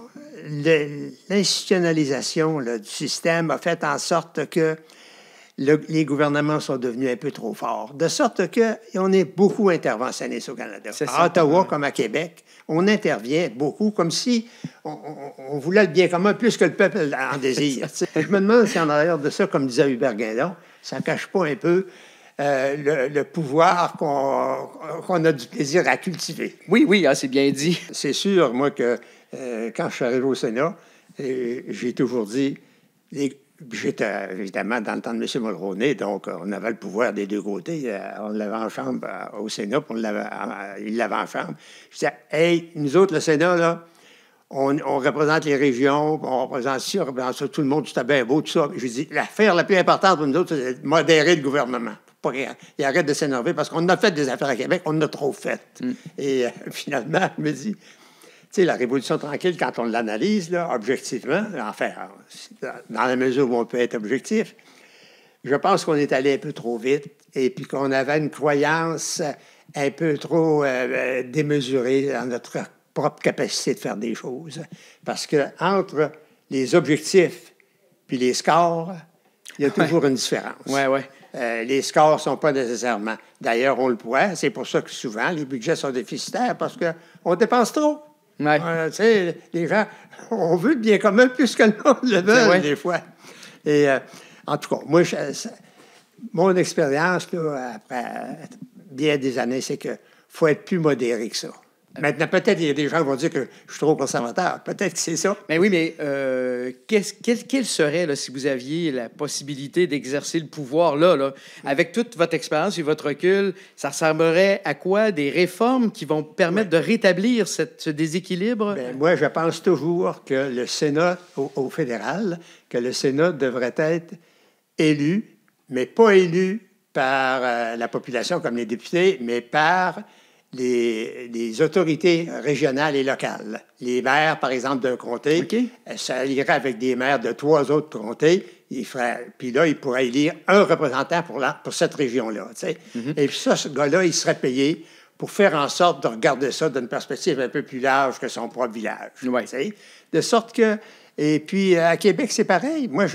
L'institutionnalisation du système a fait en sorte que les gouvernements sont devenus un peu trop forts. De sorte qu'on est beaucoup interventionnistes au Canada. À Ottawa, comme à Québec, on intervient beaucoup, comme si on voulait le bien commun plus que le peuple en désire. Je me demande si en arrière de ça, comme disait Hubert Guindon, ça ne cache pas un peu le pouvoir qu'on a du plaisir à cultiver. Oui, c'est bien dit. C'est sûr, moi, que quand je suis arrivé au Sénat, j'ai toujours dit, j'étais évidemment dans le temps de M. Mulroney, donc on avait le pouvoir des deux côtés. On l'avait en chambre au Sénat, puis il l'avait en chambre. Je disais, hey, nous autres, le Sénat, là, on représente les régions, on représente ci, on représente ça, tout le monde, tout est bien beau, tout ça. Je dis, l'affaire la plus importante pour nous autres, c'est de modérer le gouvernement. Pour qu'il arrête de s'énerver, parce qu'on a fait des affaires à Québec, on en a trop fait. Et finalement, je me dis... Tu sais, la Révolution tranquille, quand on l'analyse, là, objectivement, enfin, dans la mesure où on peut être objectif, je pense qu'on est allé un peu trop vite et puis qu'on avait une croyance un peu trop démesurée dans notre propre capacité de faire des choses. Parce que entre les objectifs puis les scores, il y a toujours une différence. Les scores ne sont pas nécessairement... D'ailleurs, on le voit, c'est pour ça que souvent, les budgets sont déficitaires parce qu'on dépense trop. Tu sais, les gens, on veut le bien commun plus que le monde le veut, des fois. Et en tout cas, moi, mon expérience, là, après bien des années, c'est qu'il faut être plus modéré que ça. Maintenant, peut-être il y a des gens qui vont dire que je suis trop conservateur. Peut-être que c'est ça. Mais oui, mais quelle serait, là, si vous aviez la possibilité d'exercer le pouvoir, là, avec toute votre expérience et votre recul, ça ressemblerait à quoi? Des réformes qui vont permettre de rétablir ce déséquilibre? Bien, moi, je pense toujours que le Sénat, au fédéral, que le Sénat devrait être élu, mais pas élu par la population comme les députés, mais par... Les autorités régionales et locales. Les maires, par exemple, d'un comté, ça irait avec des maires de 3 autres comtés. Puis là, il pourrait élire un représentant pour cette région-là. Et puis ça, ce gars-là, il serait payé pour faire en sorte de regarder ça d'une perspective un peu plus large que son propre village. De sorte que... Et puis, à Québec, c'est pareil. Moi,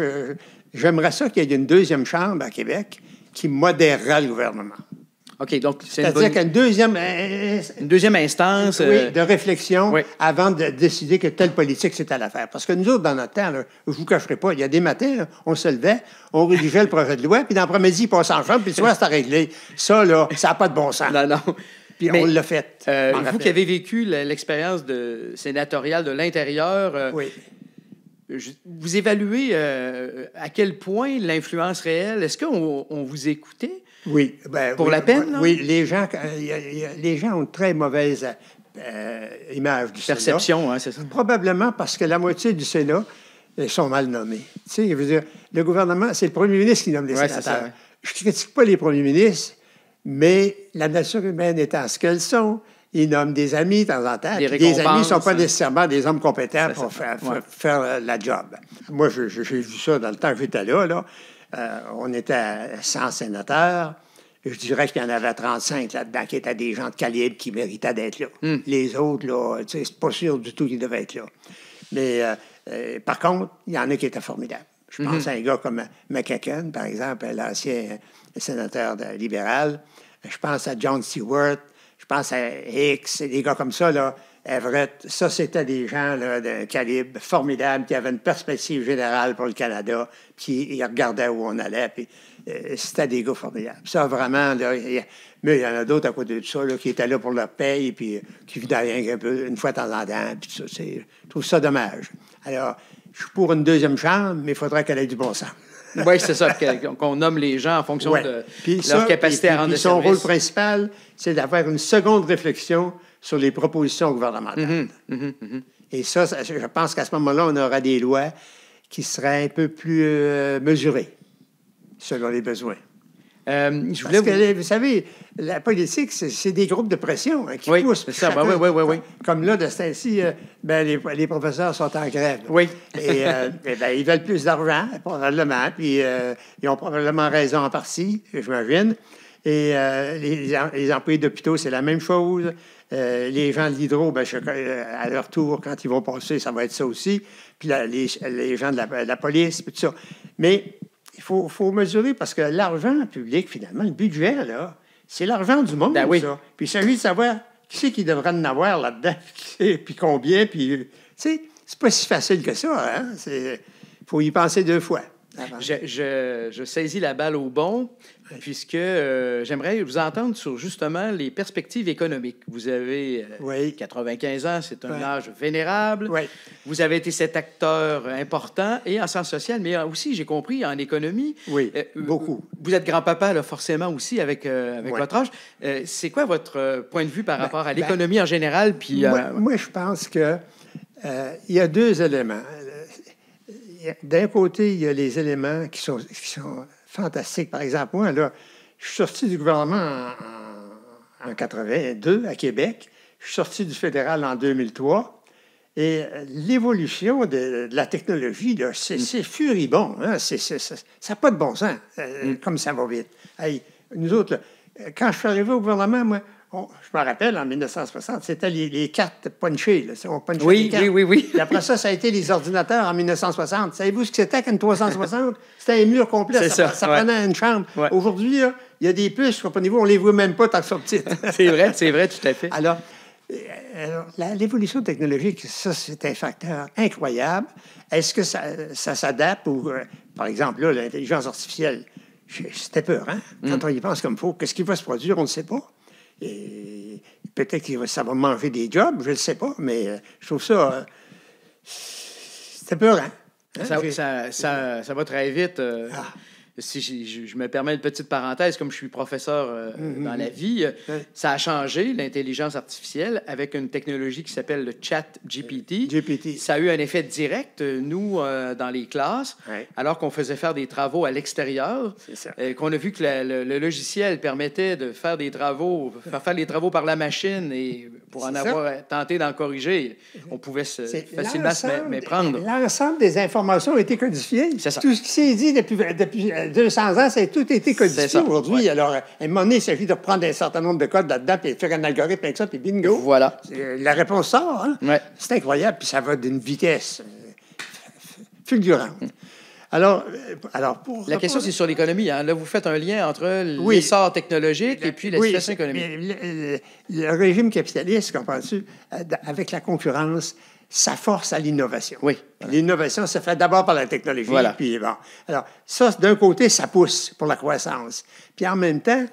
j'aimerais ça qu'il y ait une deuxième chambre à Québec qui modérera le gouvernement. OK, donc c'est-à-dire qu'une deuxième instance de réflexion avant de décider que telle politique, c'était à l'affaire. Parce que nous autres, dans notre temps, là, je ne vous cacherai pas, il y a des matins, là, on se levait, on rédigeait le projet de loi, puis dans l'après-midi, il passait en chambre, puis le soir, c'était réglé. Ça, là, ça n'a pas de bon sens. Non. Puis on l'a fait. Vous qui avez vécu l'expérience sénatoriale de l'intérieur, vous évaluez à quel point l'influence réelle, est-ce qu'on vous écoutait? Oui. Pour la peine? Là? Oui, les gens ont une très mauvaise image du perception, Sénat. Hein, c'est ça. Probablement parce que la moitié du Sénat sont mal nommés. Tu sais, je veux dire, le gouvernement, c'est le premier ministre qui nomme les sénateurs. Ça, Je ne critique pas les premiers ministres, mais la nature humaine étant ce qu'elles sont, Ils nomment des amis de temps en temps. Des Puis les amis ne sont pas récompenses, nécessairement des hommes compétents pour ouais. faire la job. Moi, j'ai vu ça dans le temps que j'étais là. On était à 100 sénateurs. Je dirais qu'il y en avait 35 là-dedans qui étaient des gens de calibre qui méritaient d'être là. Les autres, là, tu sais, c'est pas sûr du tout qu'ils devaient être là. Mais par contre, il y en a qui étaient formidables. Je pense à un gars comme McEachen, par exemple, l'ancien sénateur libéral. Je pense à Jon Stewart. Je pense à Hicks, des gars comme ça, là. Everett. Ça, c'était des gens là, de calibre formidable qui avaient une perspective générale pour le Canada, puis ils regardaient où on allait, puis c'était des gars formidables. Ça, vraiment, là, mais il y en a d'autres à côté de ça, là, qui étaient là pour leur paye, puis qui venaient rien un peu, une fois de temps en temps, puis ça, je trouve ça dommage. Alors, je suis pour une deuxième chambre, mais il faudrait qu'elle ait du bon sens. Oui, c'est ça, qu'on nomme les gens en fonction de leur capacité à rendre puis le son service. rôle principal, c'est d'avoir une seconde réflexion sur les propositions gouvernementales. Et ça, je pense qu'à ce moment-là, on aura des lois qui seraient un peu plus mesurées selon les besoins. Parce que, vous savez, la politique, c'est des groupes de pression qui poussent. C'est ça. Oui. Comme là, de ce temps-ci, les professeurs sont en grève. Oui. Et ils veulent plus d'argent, probablement, puis ils ont probablement raison en partie, j'imagine. Et les employés d'hôpitaux, c'est la même chose. Les gens de l'hydro, à leur tour, quand ils vont passer, ça va être ça aussi. Puis les gens de la police, puis tout ça. Mais il faut mesurer parce que l'argent public, finalement, le budget, là, c'est l'argent du monde, ça. Puis il s'agit de savoir qui c'est qui devrait en avoir là-dedans, puis combien, puis... Tu sais, c'est pas si facile que ça, hein? Il faut y penser deux fois. Je saisis la balle au bon, puisque j'aimerais vous entendre sur justement les perspectives économiques. Vous avez 95 ans, c'est un âge vénérable. Oui. Vous avez été cet acteur important et en sciences sociales, mais aussi, j'ai compris, en économie. Oui, beaucoup. Vous êtes grand-papa, là, forcément, aussi, avec votre âge. C'est quoi votre point de vue par rapport à l'économie en général? Puis, moi, je pense que il y a deux éléments. D'un côté, il y a les éléments qui sont fantastiques. Par exemple, moi, là, je suis sorti du gouvernement en 82 à Québec. Je suis sorti du fédéral en 2003. Et l'évolution de la technologie, là, c'est furibond. Hein? Ça n'a pas de bon sens, comme ça va vite. Hey, nous autres, là, quand je suis arrivé au gouvernement, moi, je me rappelle, en 1960, c'était les cartes punchées. Là. On punchait les cartes. Oui. Et après ça a été les ordinateurs en 1960. Savez-vous ce que c'était qu'une 360? C'était un mur complet. Ça prenait une chambre. Ouais. Aujourd'hui, il y a des puces, comprenez-vous, on ne les voit même pas tant qu'elles sont petites. c'est vrai, tout à fait. Alors l'évolution technologique, ça, c'est un facteur incroyable. Est-ce que ça s'adapte? Par exemple, là, l'intelligence artificielle, c'était peur, hein? Quand on y pense comme il faut, qu'est-ce qui va se produire, on ne sait pas. Et peut-être que ça va manger des jobs, je ne le sais pas, mais je trouve ça... c'est peur, hein? Ça va très vite. Si je me permets une petite parenthèse, comme je suis professeur dans la vie, ça a changé, l'intelligence artificielle, avec une technologie qui s'appelle le ChatGPT. Ça a eu un effet direct, nous, dans les classes, alors qu'on faisait faire des travaux à l'extérieur, qu'on a vu que le logiciel permettait de faire des travaux, faire les travaux par la machine, et pour en avoir tenté d'en corriger, on pouvait facilement se méprendre. L'ensemble des informations a été codifié. C'est ça. Tout ce qui s'est dit depuis 200 ans, ça a tout été codifié aujourd'hui. Ouais. Alors, à un moment donné, il s'agit de prendre un certain nombre de codes là-dedans, puis de faire un algorithme avec ça, puis bingo. Voilà. La réponse sort. Hein? Ouais. C'est incroyable, puis ça va d'une vitesse fulgurante. Alors la question, c'est sur l'économie. Hein? Là, vous faites un lien entre l'essor technologique et puis la situation économique. Le régime capitaliste, comprends-tu, avec la concurrence, ça force à l'innovation. Oui. L'innovation se fait d'abord par la technologie. Voilà. Puis bon. Alors, ça, d'un côté, ça pousse pour la croissance. Puis en même temps,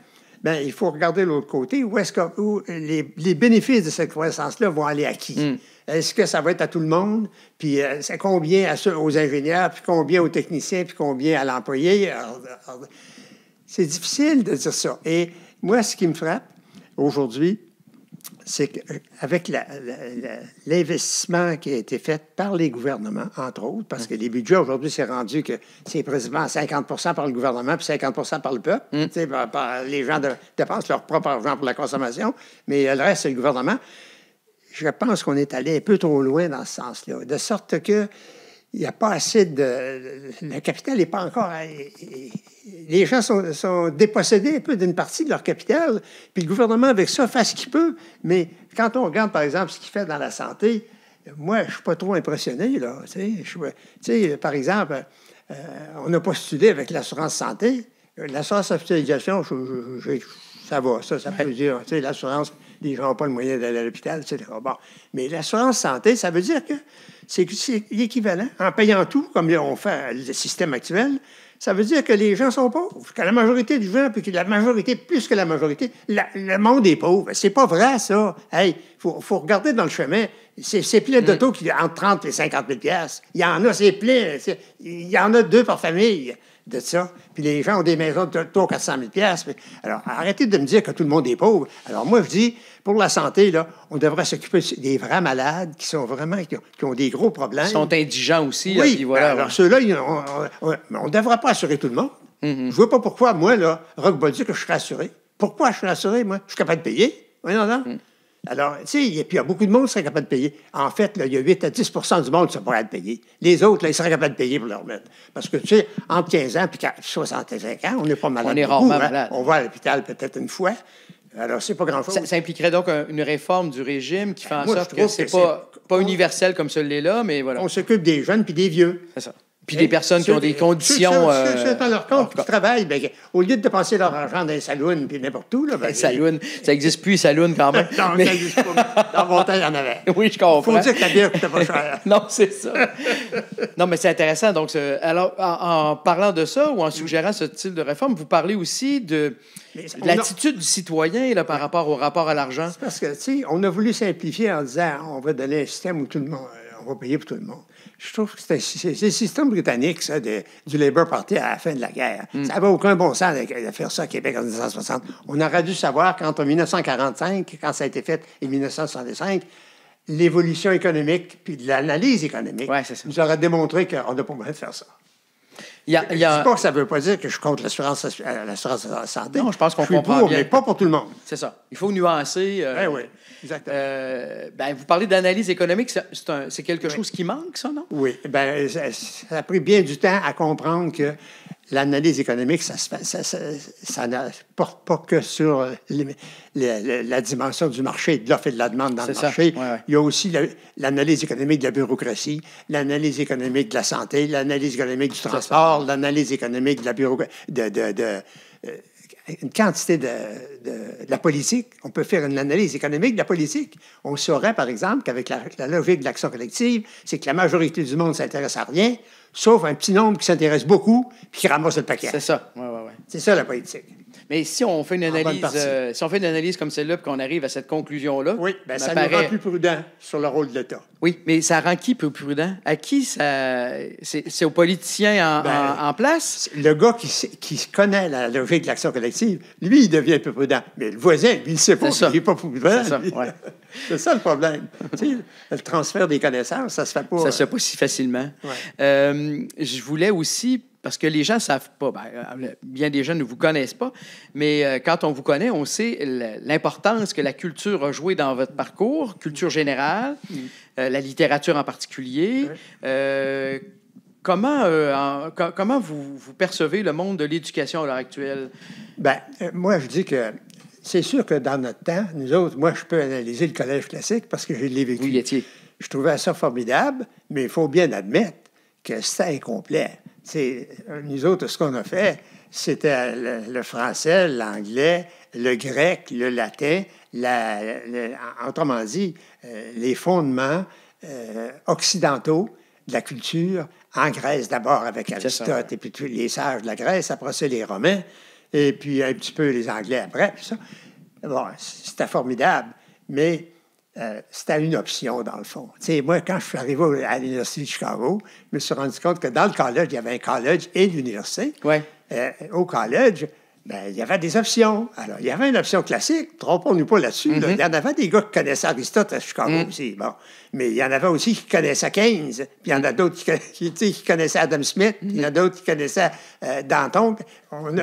il faut regarder l'autre côté. Où les bénéfices de cette croissance-là vont aller à qui? Est-ce que ça va être à tout le monde? Puis c'est combien aux ingénieurs, puis combien aux techniciens, puis combien à l'employé? C'est difficile de dire ça. Et moi, ce qui me frappe aujourd'hui, c'est qu'avec l'investissement qui a été fait par les gouvernements, entre autres, parce que les budgets aujourd'hui, c'est rendu que c'est précisément 50 par le gouvernement puis 50 par le peuple. Les gens dépensent leur propre argent pour la consommation, mais le reste, c'est le gouvernement. Je pense qu'on est allé un peu trop loin dans ce sens-là, de sorte que il n'y a pas assez de... Le capital n'est pas encore... Les gens sont dépossédés un peu d'une partie de leur capital, puis le gouvernement, avec ça, fait ce qu'il peut. Mais quand on regarde, par exemple, ce qu'il fait dans la santé, moi, je ne suis pas trop impressionné, là. Tu sais, par exemple, on a postulé avec l'assurance santé. L'assurance hospitalisation, ça va, ça peut dire. Tu sais, l'assurance, les gens n'ont pas le moyen d'aller à l'hôpital, etc. Bon. Mais l'assurance santé, ça veut dire que c'est l'équivalent. En payant tout, comme on fait le système actuel, ça veut dire que les gens sont pauvres, que la majorité du gens, puis que la majorité, plus que la majorité, le monde est pauvre. C'est pas vrai, ça. Hey, faut regarder dans le chemin. C'est plein d'autos qui entre 30 et 50 000 $. Il y en a, c'est plein. Il y en a 2 par famille de ça. Puis les gens ont des maisons de 400 000 $. Alors, arrêtez de me dire que tout le monde est pauvre. Alors, moi, je dis, pour la santé, là, on devrait s'occuper des vrais malades qui sont vraiment, qui ont des gros problèmes. Ils sont indigents aussi. Oui, là, puis voilà, alors ceux-là, on ne devrait pas assurer tout le monde. Je ne vois pas pourquoi, moi, là, Roch Bolduc, que je serais assuré. Pourquoi je serais assuré, moi? Je suis capable de payer. Oui, non. Alors, tu sais, puis il y a beaucoup de monde qui serait capable de payer. En fait, là, il y a 8 à 10 du monde qui sont pas capable de payer. Les autres, là, ils seraient capables de payer pour leur remettre. Parce que, tu sais, entre 15 ans et 65 ans, on n'est pas malade. On est beaucoup, rarement malade. On va à l'hôpital peut-être une fois. Alors, c'est pas grand-chose. Ça impliquerait donc une réforme du régime qui fait en Moi, sorte je que trouve c'est que pas universel comme celui-là, mais voilà. On s'occupe des jeunes puis des vieux. C'est ça. Puis des personnes qui ont des conditions... Ceux dans leur compte, qui travaillent, bien, au lieu de dépenser leur argent dans les saloons puis n'importe où... Là, ben, saloon, ça n'existe plus, les saloons, quand même. Non, mais... ça n'existe pas. Dans mon temps, il y en avait. Oui, je comprends. Il faut dire que la bière coûtait pas cher. Non, c'est ça. Non, mais c'est intéressant. Donc, alors, en parlant de ça ou en suggérant ce type de réforme, vous parlez aussi de l'attitude du citoyen là, par rapport au rapport à l'argent. C'est parce que, tu sais, on a voulu simplifier en disant on va donner un système où tout le monde... On va payer pour tout le monde. Je trouve que c'est le système britannique, ça, du Labour Party à la fin de la guerre. Ça n'avait aucun bon sens de faire ça à Québec en 1960. On aurait dû savoir qu'entre 1945, quand ça a été fait, et 1965, l'évolution économique puis de l'analyse économique nous aurait démontré qu'on n'a pas besoin de faire ça. Je ne dis pas que ça ne veut pas dire que je suis contre l'assurance santé. Non, je pense qu'on comprend pour, bien. mais pas pour tout le monde. C'est ça. Il faut nuancer. Oui, exactement. Vous parlez d'analyse économique, c'est quelque chose qui manque, ça, non? Oui. Bien, ça a pris bien du temps à comprendre que l'analyse économique, ça ne porte pas que sur la dimension du marché, de l'offre et de la demande dans le marché. Ouais. Il y a aussi l'analyse économique de la bureaucratie, l'analyse économique de la santé, l'analyse économique du transport, l'analyse économique de la bureaucratie, une quantité de la politique. On peut faire une analyse économique de la politique. On saurait, par exemple, qu'avec la logique de l'action collective, c'est que la majorité du monde ne s'intéresse à rien, sauf un petit nombre qui s'intéresse beaucoup puis qui ramasse le paquet. C'est ça. Ouais. C'est ça, la politique. Mais si on fait une analyse, comme celle-là puis qu'on arrive à cette conclusion-là... Oui, bien, ça nous rend plus prudents sur le rôle de l'État. Oui, mais ça rend qui plus prudent? À qui ça... C'est aux politiciens en place? Le gars qui connaît la logique de l'action collective, lui, il devient un peu prudent. Mais le voisin, lui, il ne sait pas. Il n'est pas prudent. C'est ça, c'est ça le problème. Tu sais, le transfert des connaissances, ça se fait pas. Ça se fait pas si facilement. Ouais. Je voulais aussi... Parce que les gens ne savent pas, bien des gens ne vous connaissent pas, mais quand on vous connaît, on sait l'importance que la culture a joué dans votre parcours, culture générale, la littérature en particulier. Comment vous percevez le monde de l'éducation à l'heure actuelle? Bien, moi, je dis que c'est sûr que dans notre temps, nous autres, moi, je peux analyser le collège classique parce que je l'ai vécu. Vous y étiez. Je trouvais ça formidable, mais il faut bien admettre que c'était incomplet. Nous autres, ce qu'on a fait, c'était le français, l'anglais, le grec, le latin, autrement dit, les fondements occidentaux de la culture en Grèce d'abord avec Aristote et puis tous les sages de la Grèce, après ça les Romains, et puis un petit peu les Anglais après. Puis ça. Bon, c'était formidable, mais... c'était une option, dans le fond. Tu sais, moi, quand je suis arrivé à l'Université de Chicago, je me suis rendu compte que dans le collège, il y avait un collège et l'université. Ouais. Au collège, ben, il y avait des options. Alors, il y avait une option classique, trompons-nous pas là-dessus. Là. Il y en avait des gars qui connaissaient Aristote à Chicago aussi. Bon. Mais il y en avait aussi qui connaissaient Keynes, puis il y en a d'autres qui connaissaient Adam Smith, puis il y en a d'autres qui connaissaient Danton.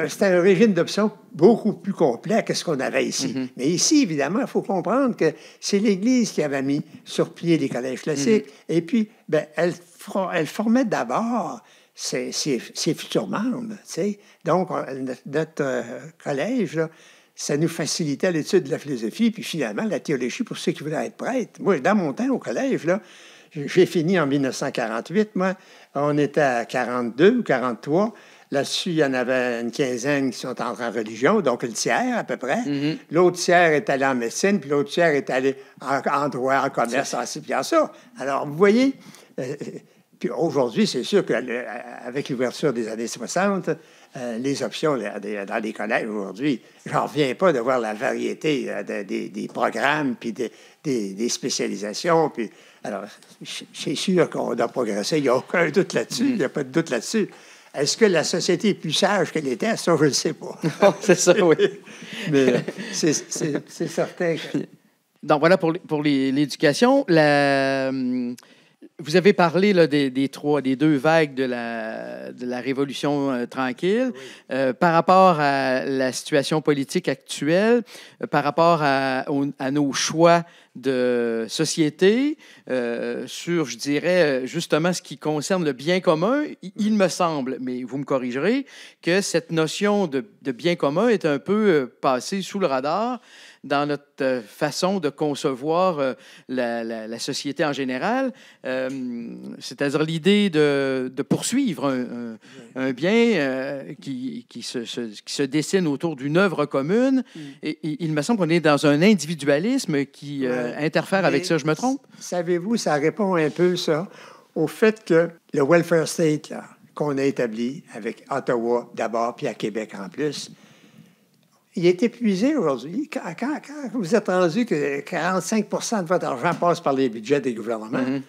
C'était un régime d'options beaucoup plus complet que ce qu'on avait ici. Mais ici, évidemment, il faut comprendre que c'est l'Église qui avait mis sur pied les collèges classiques. Et puis, ben, elle formait d'abord ses futurs membres. T'sais. Donc, notre collège, là, ça nous facilitait l'étude de la philosophie, puis finalement, la théologie pour ceux qui voulaient être prêtres. Moi, dans mon temps au collège, là, j'ai fini en 1948, moi. On était à 42 ou 43. Là-dessus, il y en avait une quinzaine qui sont entrés en religion, donc le tiers à peu près. L'autre tiers est allé en médecine, puis l'autre tiers est allé en droit, en commerce, en ci, puis en ça. Alors, vous voyez... Puis aujourd'hui, c'est sûr qu'avec l'ouverture des années 60, les options dans les collèges aujourd'hui, j'en reviens pas de voir la variété des programmes puis des spécialisations. Puis, alors, c'est sûr qu'on a progressé, il n'y a aucun doute là-dessus, il n'y a pas de doute là-dessus. Est-ce que la société est plus sage qu'elle était? Ça, je ne le sais pas. C'est ça, oui. Mais c'est certain que... Donc, voilà pour l'éducation. Vous avez parlé là, des deux vagues de la Révolution tranquille. Oui. Par rapport à la situation politique actuelle, par rapport à nos choix de société, sur, je dirais, justement ce qui concerne le bien commun, il me semble, mais vous me corrigerez, que cette notion de bien commun est un peu passée sous le radar dans notre façon de concevoir la société en général, c'est-à-dire l'idée de poursuivre un bien qui se dessine autour d'une œuvre commune. Et il me semble qu'on est dans un individualisme qui interfère avec ça. Je me trompe? Savez-vous, ça répond un peu, ça, au fait que le welfare state là, qu'on a établi avec Ottawa d'abord, puis à Québec en plus, il est épuisé aujourd'hui. Quand vous êtes rendu que 45 de votre argent passe par les budgets des gouvernements,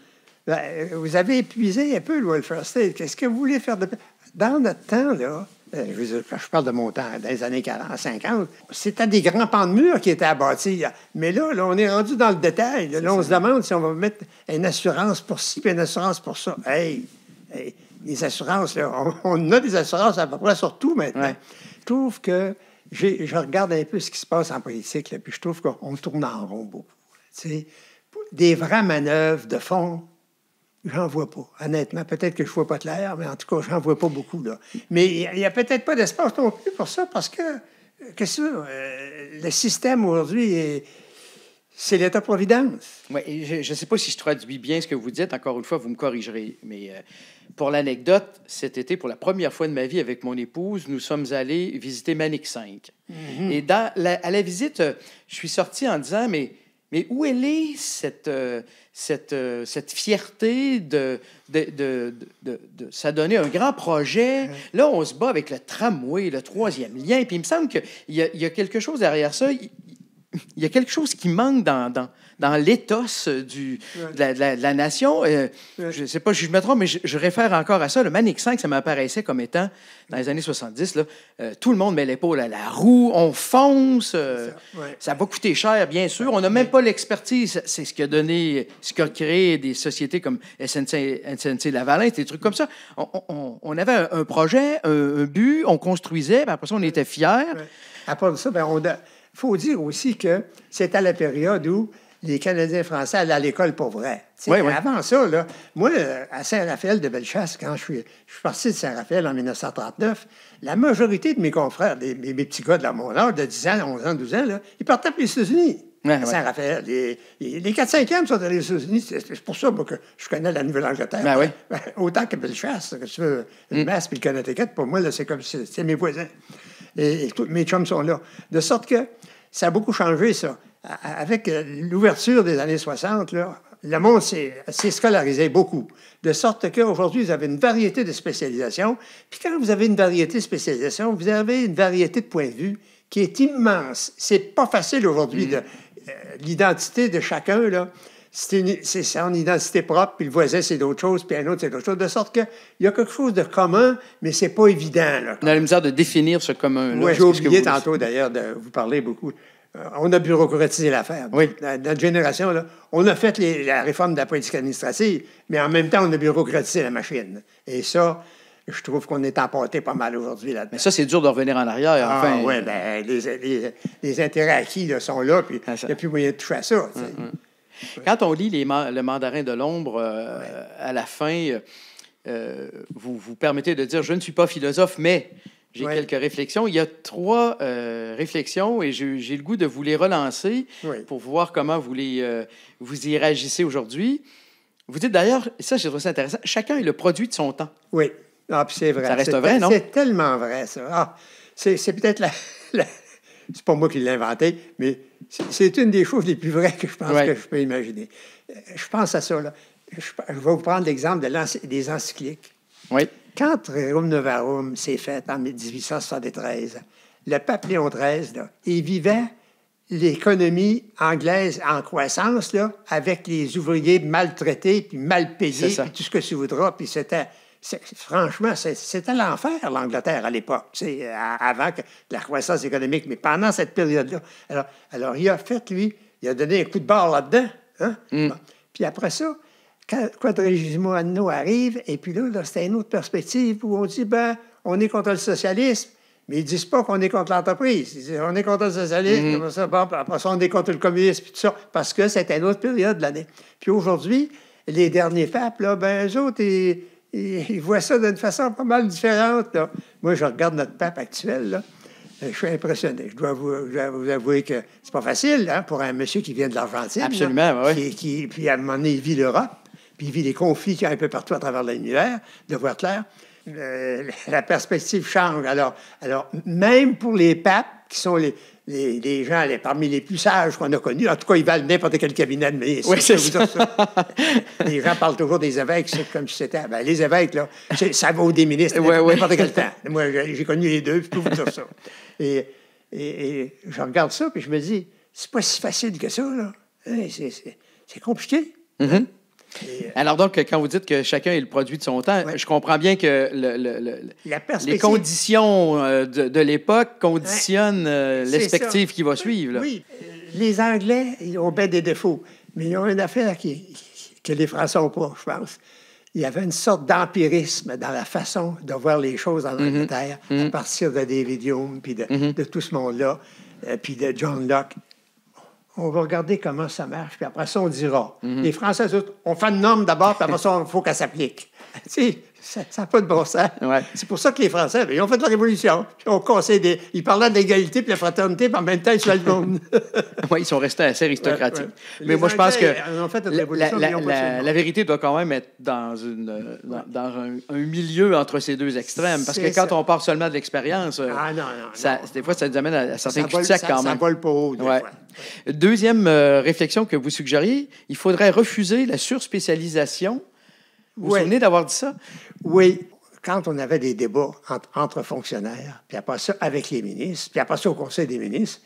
ben, vous avez épuisé un peu le welfare state. Qu'est-ce que vous voulez faire de... Dans notre temps, là, quand je parle de mon temps, dans les années 40, 50, c'était des grands pans de mur qui étaient à bâtir. Mais là, on est rendu dans le détail. Là, on se demande si on va mettre une assurance pour ci et une assurance pour ça. Hey, les assurances, là, on a des assurances à peu près sur tout maintenant. Ouais. Je trouve que je regarde un peu ce qui se passe en politique, là, puis je trouve qu'on tourne en rond beaucoup. T'sais, des vraies manœuvres de fond, j'en vois pas. Honnêtement, peut-être que je ne vois pas clair, mais en tout cas, j'en vois pas beaucoup. Là. Mais il n'y a peut-être pas d'espace non plus pour ça, parce que, le système aujourd'hui, c'est l'État-providence. Oui, je ne sais pas si je traduis bien ce que vous dites. Encore une fois, vous me corrigerez. Mais pour l'anecdote, cet été, pour la première fois de ma vie avec mon épouse, nous sommes allés visiter Manic 5. Et à la visite, je suis sorti en disant, mais où elle est cette fierté de s'adonner un grand projet? Là, on se bat avec le tramway, le troisième lien. Puis il me semble qu'il y a quelque chose derrière ça. Il y a quelque chose qui manque dans l'éthos de la nation. Je ne sais pas si je me trompe, mais je réfère encore à ça. Le Manic 5, ça m'apparaissait comme étant, dans les années 70, là, tout le monde met l'épaule à la roue, on fonce. Ça va coûter cher, bien sûr. On n'a même pas l'expertise. C'est ce qui a créé des sociétés comme SNC-Lavalin, des trucs comme ça. On avait un projet, un but, on construisait, puis après ça, on était fiers. Ouais. À part de ça, il faut dire aussi que c'était à la période où les Canadiens français allaient à l'école pour vrai. Oui. Avant ça, là, moi, à Saint-Raphaël de Bellechasse, quand je suis parti de Saint-Raphaël en 1939, la majorité de mes confrères, mes petits gars de mon âge, de 10 ans, 11 ans, 12 ans, là, ils partaient pour les États-Unis. À Saint-Raphaël. Les 4-5e sont allés aux États-Unis. C'est pour ça que je connais la Nouvelle-Angleterre. Autant que Bellechasse, que tu veux, le Mass et le Connecticut, pour moi, là, c'est mes voisins. Et tous mes chums sont là. De sorte que ça a beaucoup changé, ça. Avec l'ouverture des années 60, là, le monde s'est scolarisé beaucoup. De sorte qu'aujourd'hui, vous avez une variété de spécialisations. Puis quand vous avez une variété de spécialisations, vous avez une variété de points de vue qui est immense. C'est pas facile aujourd'hui. L'identité de chacun, là, c'est son identité propre, puis le voisin, c'est d'autres choses, puis un autre, c'est d'autres choses. De sorte qu'il y a quelque chose de commun, mais c'est pas évident. Là. On a la misère de définir ce commun-là. Oui, j'ai oublié tantôt, d'ailleurs, de vous parler beaucoup. On a bureaucratisé l'affaire. Oui. Notre génération, là, on a fait la réforme de la politique administrative, mais en même temps, on a bureaucratisé la machine. Et ça, je trouve qu'on est emporté pas mal aujourd'hui là-dedans. Mais ça, c'est dur de revenir en arrière. Enfin, oui, bien, les intérêts acquis là, sont là, puis il n'y a plus moyen de toucher à ça. Quand on lit le Mandarin de l'ombre, à la fin, vous permettez de dire « Je ne suis pas philosophe, mais... » J'ai quelques réflexions. Il y a 3 réflexions et j'ai le goût de vous les relancer pour voir comment vous y réagissez aujourd'hui. Vous dites d'ailleurs, ça, j'ai trouvé ça intéressant, chacun est le produit de son temps. Oui. Ah, puis c'est vrai. Ça reste vrai, non? C'est tellement vrai, ça. Ah, c'est peut-être c'est pas moi qui l'ai inventé, mais c'est une des choses les plus vraies que je pense que je peux imaginer. Je pense à ça, là. Je vais vous prendre l'exemple des encycliques. Oui. Quand Rerum Novarum s'est fait en 1873, le pape Léon XIII, là, il vivait l'économie anglaise en croissance là, avec les ouvriers maltraités puis mal payés, puis tout ce que tu voudras. Puis franchement, c'était l'enfer, l'Angleterre, à l'époque, avant la croissance économique. Mais pendant cette période-là, alors il a fait, lui, il a donné un coup de barre là-dedans. Hein? Bon. Puis après ça, Quadragesimo Anno arrive, et puis là, c'était une autre perspective où on dit, on est contre le socialisme, mais ils ne disent pas qu'on est contre l'entreprise. Ils disent, on est contre le socialisme, après ça, on est contre le communisme, puis tout ça, parce que c'était une autre période de l'année. Puis aujourd'hui, les derniers papes, là, eux autres, ils voient ça d'une façon pas mal différente. Là. Moi, je regarde notre pape actuel, là. Je suis impressionné. Je dois vous avouer que c'est pas facile hein, pour un monsieur qui vient de l'Argentine. Absolument, oui. Puis à un moment donné, il vit l'Europe. Puis il vit les conflits qu'il y a un peu partout à travers l'univers, de voir clair. La perspective change. Alors, même pour les papes, qui sont les gens parmi les plus sages qu'on a connus, en tout cas, ils valent n'importe quel cabinet de ministre. Oui, c'est ça. Les gens parlent toujours des évêques, c'est comme si c'était... les évêques, là, ça vaut des ministres n'importe quel temps. Moi, j'ai connu les deux, je peux vous dire ça. Et je regarde ça, puis je me dis, c'est pas si facile que ça, là. C'est compliqué. Mm-hmm. Alors donc, quand vous dites que chacun est le produit de son temps, je comprends bien que les conditions de l'époque conditionnent l'expectative qui va suivre. Là. Oui, les Anglais, ils ont bien des défauts, mais ils ont une affaire que les Français n'ont pas, je pense. Il y avait une sorte d'empirisme dans la façon de voir les choses en Angleterre, à partir de David Hume, puis de tout ce monde-là, puis de John Locke. On va regarder comment ça marche, puis après ça, on dira. Les Français, on fait une norme d'abord, puis après ça, il faut qu'elle s'applique. Tu sais, ça n'a pas de bon sens. Ouais. C'est pour ça que les Français, ils ont fait la Révolution. Ils parlaient d'égalité puis de fraternité, puis en même temps, ils tuaient le monde. Oui, ils sont restés assez aristocratiques. Mais moi, je pense que la vérité doit quand même être dans un milieu entre ces deux extrêmes. Parce que quand on part seulement de l'expérience, des fois, ça nous amène à certains cul-de-sac quand même. Ça vole pas haut, des fois. Deuxième réflexion que vous suggériez, il faudrait refuser la surspécialisation. Vous vous souvenez d'avoir dit ça? Oui. Quand on avait des débats entre fonctionnaires, puis après ça, avec les ministres, puis après ça, au Conseil des ministres,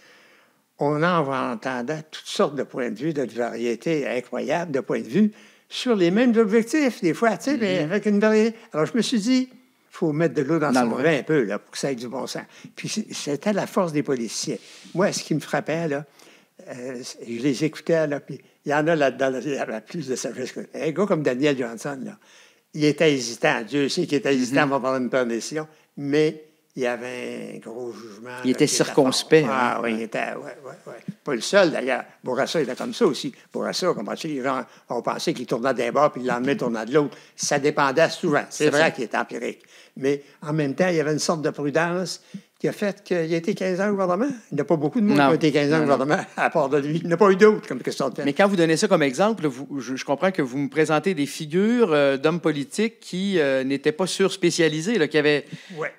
on entendait toutes sortes de points de vue, de variétés incroyables de points de vue sur les mêmes objectifs, des fois, tu sais, mais avec une variété. Alors, je me suis dit, il faut mettre de l'eau dans son vin un peu, là, pour que ça ait du bon sens. Puis c'était la force des politiciens. Moi, ce qui me frappait, là, je les écoutais, là, puis il y en a là-dedans, il y avait plus de sagesse. Un gars comme Daniel Johnson, là, il était hésitant. Dieu sait qu'il était hésitant avant de prendre une bonne décision, mais il y avait un gros jugement. Il était circonspect. Oui, il était, pas le seul, d'ailleurs. Bourassa était comme ça aussi. Bourassa, comme les gens ont pensé qu'il tournait d'un bord, puis le lendemain, il tournait de l'autre. Ça dépendait souvent. C'est vrai qu'il était empirique. Mais en même temps, il y avait une sorte de prudence qui a fait qu'il a été 15 ans au gouvernement. Il n'y a pas beaucoup de monde qui a été 15 ans au gouvernement, à part de lui. Il n'y en a pas eu d'autres comme question de tête. Mais quand vous donnez ça comme exemple, je comprends que vous me présentez des figures d'hommes politiques qui n'étaient pas surspécialisés, là, qui avaient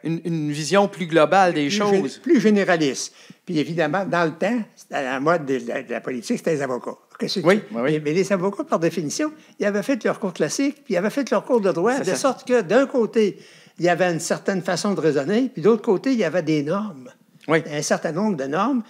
une vision plus globale des choses. Plus généraliste. Puis évidemment, dans le temps, à la mode de la politique, c'était les avocats. Oui. Mais les avocats, par définition, ils avaient fait leur cours classique, puis ils avaient fait leur cours de droit, de sorte que d'un côté, il y avait une certaine façon de raisonner, puis d'autre côté, il y avait des normes. Un certain nombre de normes,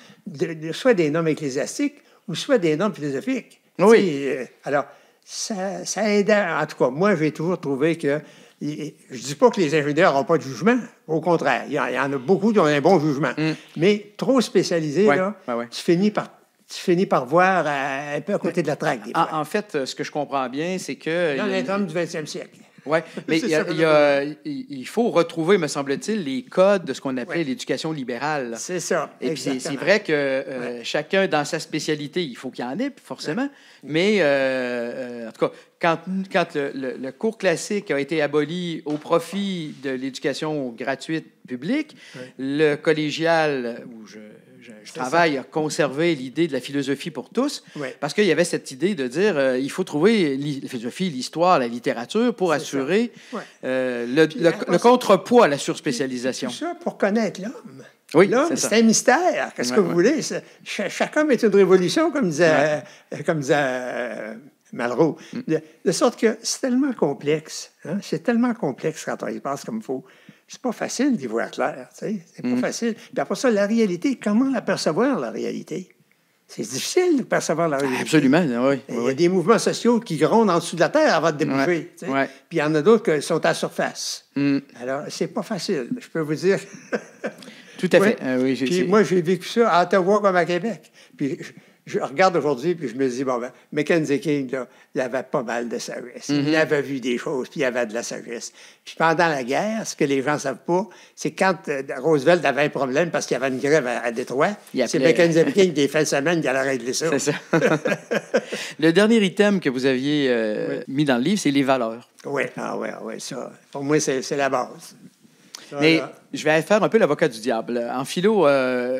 soit des normes ecclésiastiques ou soit des normes philosophiques. Oui. Tu sais, alors, ça aide. En tout cas, moi, j'ai toujours trouvé que... Je ne dis pas que les ingénieurs n'ont pas de jugement. Au contraire, il y en a beaucoup qui ont un bon jugement. Mais trop spécialisé, là, tu finis par voir un peu à côté de la traque, des fois. En fait, ce que je comprends bien, c'est que... Dans l'interne du 20e siècle. Oui, mais il faut retrouver, me semble-t-il, les codes de ce qu'on appelait l'éducation libérale. C'est ça, et puis c'est vrai que chacun dans sa spécialité, il faut qu'il y en ait, forcément. Mais, en tout cas, quand le cours classique a été aboli au profit de l'éducation gratuite publique, le collégial, où je travaille, a conservé l'idée de la philosophie pour tous, parce qu'il y avait cette idée de dire il faut trouver la philosophie, l'histoire, la littérature pour assurer le contrepoids à la surspécialisation. Tout ça pour connaître l'homme. Oui, l'homme, c'est un mystère. Qu'est-ce que vous voulez? Chaque homme est une révolution, comme disait Malraux. De sorte que c'est tellement complexe. Hein? C'est tellement complexe quand on y pense comme il faut. C'est pas facile d'y voir clair, tu sais. C'est pas facile. Puis après ça, la réalité, comment apercevoir la réalité? C'est difficile de percevoir la réalité. Absolument, oui. Il y a des mouvements sociaux qui grondent en dessous de la terre avant de déboucher. Tu sais. Puis il y en a d'autres qui sont à la surface. Alors, c'est pas facile, je peux vous dire. Tout à fait. Oui, puis moi, j'ai vécu ça à Ottawa comme à Québec. Puis je regarde aujourd'hui, puis je me dis, bon, ben, Mackenzie King, là, il avait pas mal de sagesse. Il avait vu des choses, puis il avait de la sagesse. Puis pendant la guerre, ce que les gens ne savent pas, c'est quand Roosevelt avait un problème parce qu'il y avait une grève à Détroit, c'est Mackenzie King, des fins de semaine, qui allait régler ça. C'est ça. Le dernier item que vous aviez mis dans le livre, c'est les valeurs. Oui, ça. Pour moi, c'est la base. Mais je vais faire un peu l'avocat du diable. En philo,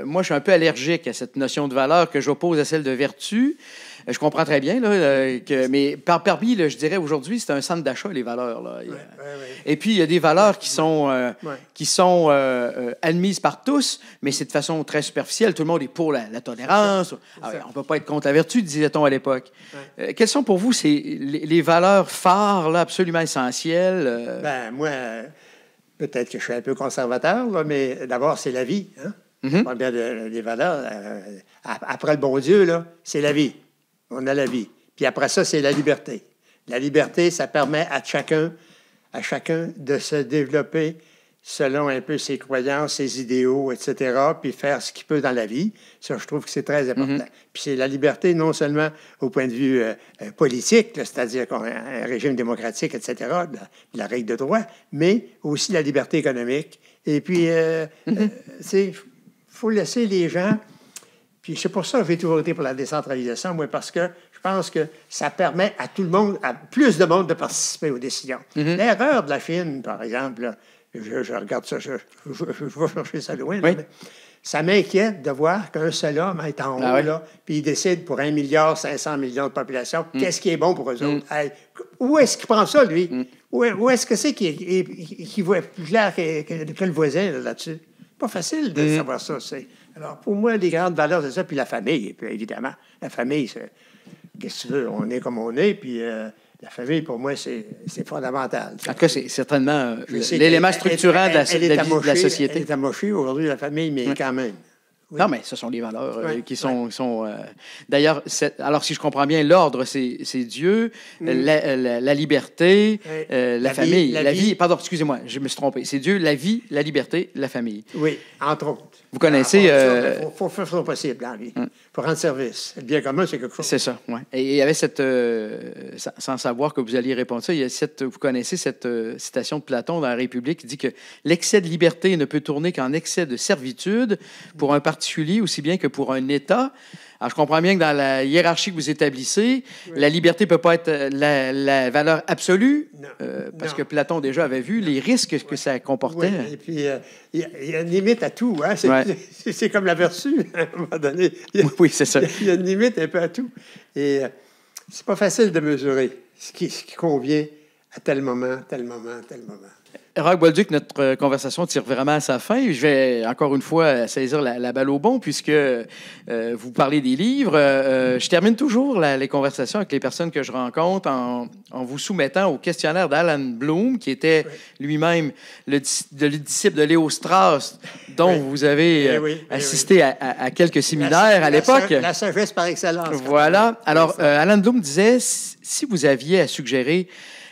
moi, je suis un peu allergique à cette notion de valeur que j'oppose à celle de vertu. Je comprends très bien, là, mais parmi, là, je dirais aujourd'hui, c'est un centre d'achat, les valeurs. Là. Et puis, il y a des valeurs qui sont admises par tous, mais c'est de façon très superficielle. Tout le monde est pour la tolérance. On ne peut pas être contre la vertu, disait-on à l'époque. Quelles sont pour vous les valeurs phares, là, absolument essentielles? Moi... Peut-être que je suis un peu conservateur, là, mais d'abord, c'est la vie. Hein? Je parle bien des valeurs. Après le bon Dieu, là, c'est la vie. On a la vie. Puis après ça, c'est la liberté. La liberté, ça permet à chacun de se développer selon un peu ses croyances, ses idéaux, etc., puis faire ce qu'il peut dans la vie. Ça, je trouve que c'est très important. Puis c'est la liberté non seulement au point de vue politique, là, c'est-à-dire qu'on a un régime démocratique, etc., de la règle de droit, mais aussi la liberté économique. Et puis, il faut laisser les gens... Puis c'est pour ça que j'ai toujours été pour la décentralisation, moi, parce que je pense que ça permet à tout le monde, à plus de monde, de participer aux décisions. L'erreur de la Chine, par exemple, là, je regarde ça, je vais chercher ça loin. Là, mais ça m'inquiète de voir qu'un seul homme est en haut, là, puis il décide pour 1,5 milliard de population, qu'est-ce qui est bon pour eux autres. Hey, où est-ce qu'il prend ça, lui? Où est-ce que c'est qu'il voit plus clair que le voisin là-dessus? Pas facile de savoir ça. Alors, pour moi, les grandes valeurs, c'est ça, puis la famille, puis, évidemment. La famille, c'est... Qu'est-ce que tu veux? On est comme on est, puis... La famille, pour moi, c'est fondamental. En tout cas, c'est certainement l'élément structurant de la société. Elle est amochée aujourd'hui, la famille, mais quand même. Oui. Non, mais ce sont les valeurs qui sont... D'ailleurs, alors, si je comprends bien, l'ordre, c'est Dieu, la liberté, la famille. La vie, pardon, excusez-moi, je me suis trompé. C'est Dieu, la vie, la liberté, la famille. Oui, entre autres. Vous connaissez... Il faut faire son possible dans la vie. Pour rendre service. Le bien commun, c'est quelque chose. C'est ça, oui. Et il y avait cette... sans savoir que vous alliez répondre ça, il y a vous connaissez cette citation de Platon dans la République qui dit que l'excès de liberté ne peut tourner qu'en excès de servitude pour un particulier aussi bien que pour un État. Alors, je comprends bien que dans la hiérarchie que vous établissez, la liberté ne peut pas être la valeur absolue, parce que Platon déjà avait vu les risques que ça comportait. Oui, et puis il y a une limite à tout. Hein? C'est comme la vertu, à un moment donné. Oui, c'est ça. Il y a une limite un peu à tout. Et c'est pas facile de mesurer ce qui convient à tel moment, tel moment, tel moment. Roch Bolduc, notre conversation tire vraiment à sa fin. Je vais encore une fois saisir la balle au bon puisque vous parlez des livres. Je termine toujours les conversations avec les personnes que je rencontre en vous soumettant au questionnaire d'Alan Bloom, qui était lui-même le disciple de Léo Strauss, dont vous avez assisté à quelques séminaires à l'époque. La sagesse par excellence. Voilà. Alors, Alan Bloom disait, si vous aviez à suggérer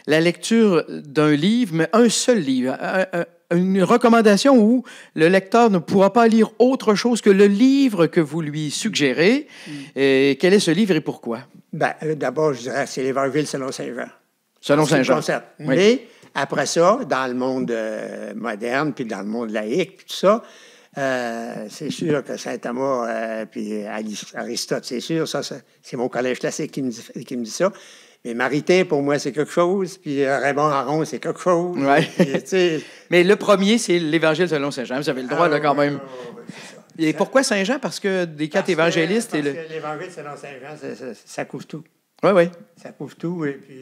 la lecture d'un livre, mais un seul livre, une recommandation où le lecteur ne pourra pas lire autre chose que le livre que vous lui suggérez. Et quel est ce livre et pourquoi? D'abord, je dirais c'est l'Évangile selon Saint Jean. Selon Saint Jean. Oui. Mais après ça, dans le monde moderne, puis dans le monde laïque, puis tout ça, c'est sûr que Saint Thomas puis Aristote, c'est sûr, ça c'est mon collège classique qui me dit ça. Mais Maritain, pour moi, c'est quelque chose. Puis Raymond Aron, c'est quelque chose. Ouais. Puis, mais le premier, c'est l'Évangile selon Saint Jean. Vous avez le droit, là, quand même. Et pourquoi Saint Jean? Parce que des quatre évangélistes... Parce que l'Évangile selon Saint Jean, ça couvre tout. Oui, oui. Ça couvre tout. Et puis,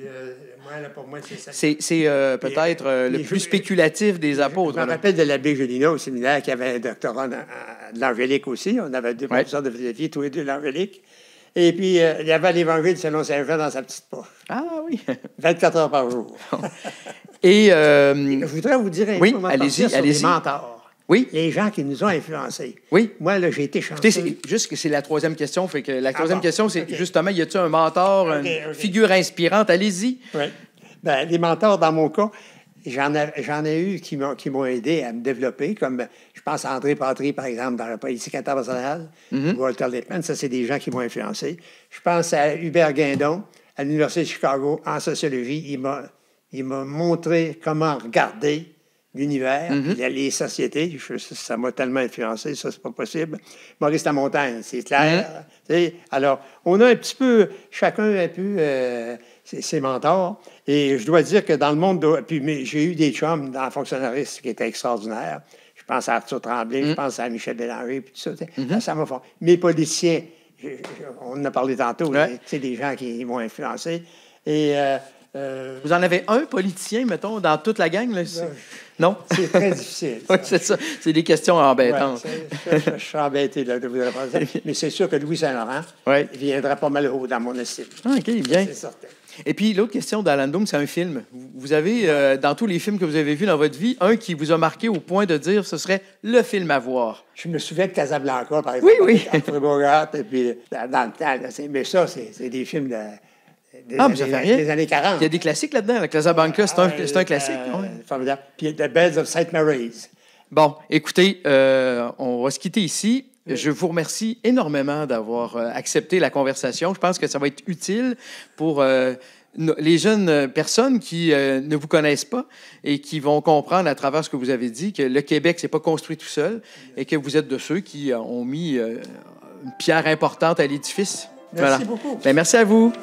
pour moi, c'est ça. C'est peut-être le plus spéculatif des apôtres. Je me rappelle de l'abbé Gélinas au séminaire qui avait un doctorat de l'angélique aussi. On avait deux professeurs de philosophie, tous les deux de l'angélique. Et puis, il y avait l'Évangile selon Saint Jean dans sa petite poche. Ah oui. 24 heures par jour. Et je voudrais vous dire un peu allez-y. Les mentors. Oui. Les gens qui nous ont influencés. Oui. Moi, là, j'ai été chanceux. Écoutez, juste que c'est la troisième question. Fait que la troisième question, c'est justement, y a-t-il un mentor, une figure inspirante? Allez-y. Oui. Bien, les mentors, dans mon cas, j'en ai eu qui m'ont aidé à me développer, comme je pense à André Patry, par exemple, dans la politique internationale, Walter Lippmann, ça, c'est des gens qui m'ont influencé. Je pense à Hubert Guindon, à l'Université de Chicago, en sociologie. Il m'a montré comment regarder l'univers, les sociétés. Ça m'a tellement influencé, ça, c'est pas possible. Maurice Lamontagne, c'est clair. Alors, on a un petit peu, chacun un peu ses mentors. Et je dois dire que dans le monde... Puis j'ai eu des chums dans le fonctionnalisme qui étaient extraordinaires. Je pense à Arthur Tremblay, je pense à Michel Bélanger, puis tout ça. Ça m'a fait... Mes politiciens, on en a parlé tantôt, c'est des gens qui m'ont influencé. Et... vous en avez un politicien, mettons, dans toute la gang? Là, non? C'est très difficile. Oui, c'est ça. C'est des questions embêtantes. Je suis embêté de vous répondre. Mais c'est sûr que Louis Saint-Laurent viendra pas mal haut dans mon estime. Ah, OK, bien. C'est certain. Et puis, l'autre question d'Alan Bloom, c'est un film. Vous avez, dans tous les films que vous avez vus dans votre vie, un qui vous a marqué au point de dire ce serait le film à voir. Je me souviens de Casablanca, par exemple. Oui. Humphrey Bogart, et puis dans le temps. Mais ça, c'est des films des années 40. Il y a des classiques là-dedans. La Casablanca, c'est un classique. Formidable. Puis The Bells of St. Mary's. Bon, écoutez, on va se quitter ici. Je vous remercie énormément d'avoir accepté la conversation. Je pense que ça va être utile pour les jeunes personnes qui ne vous connaissent pas et qui vont comprendre à travers ce que vous avez dit que le Québec s'est pas construit tout seul et que vous êtes de ceux qui ont mis une pierre importante à l'édifice. Merci beaucoup. Bien, merci à vous.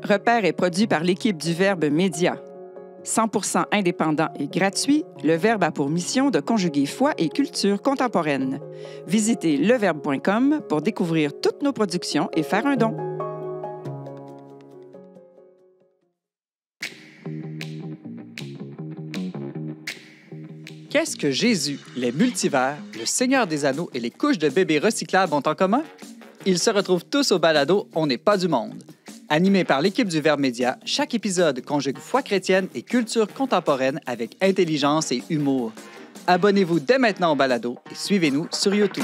Repère est produit par l'équipe du Verbe Média. 100% indépendant et gratuit, le Verbe a pour mission de conjuguer foi et culture contemporaine. Visitez leverbe.com pour découvrir toutes nos productions et faire un don. Qu'est-ce que Jésus, les multivers, le Seigneur des Anneaux et les couches de bébés recyclables ont en commun? Ils se retrouvent tous au balado On n'est pas du monde. Animé par l'équipe du Verbe Média, chaque épisode conjugue foi chrétienne et culture contemporaine avec intelligence et humour. Abonnez-vous dès maintenant au balado et suivez-nous sur YouTube.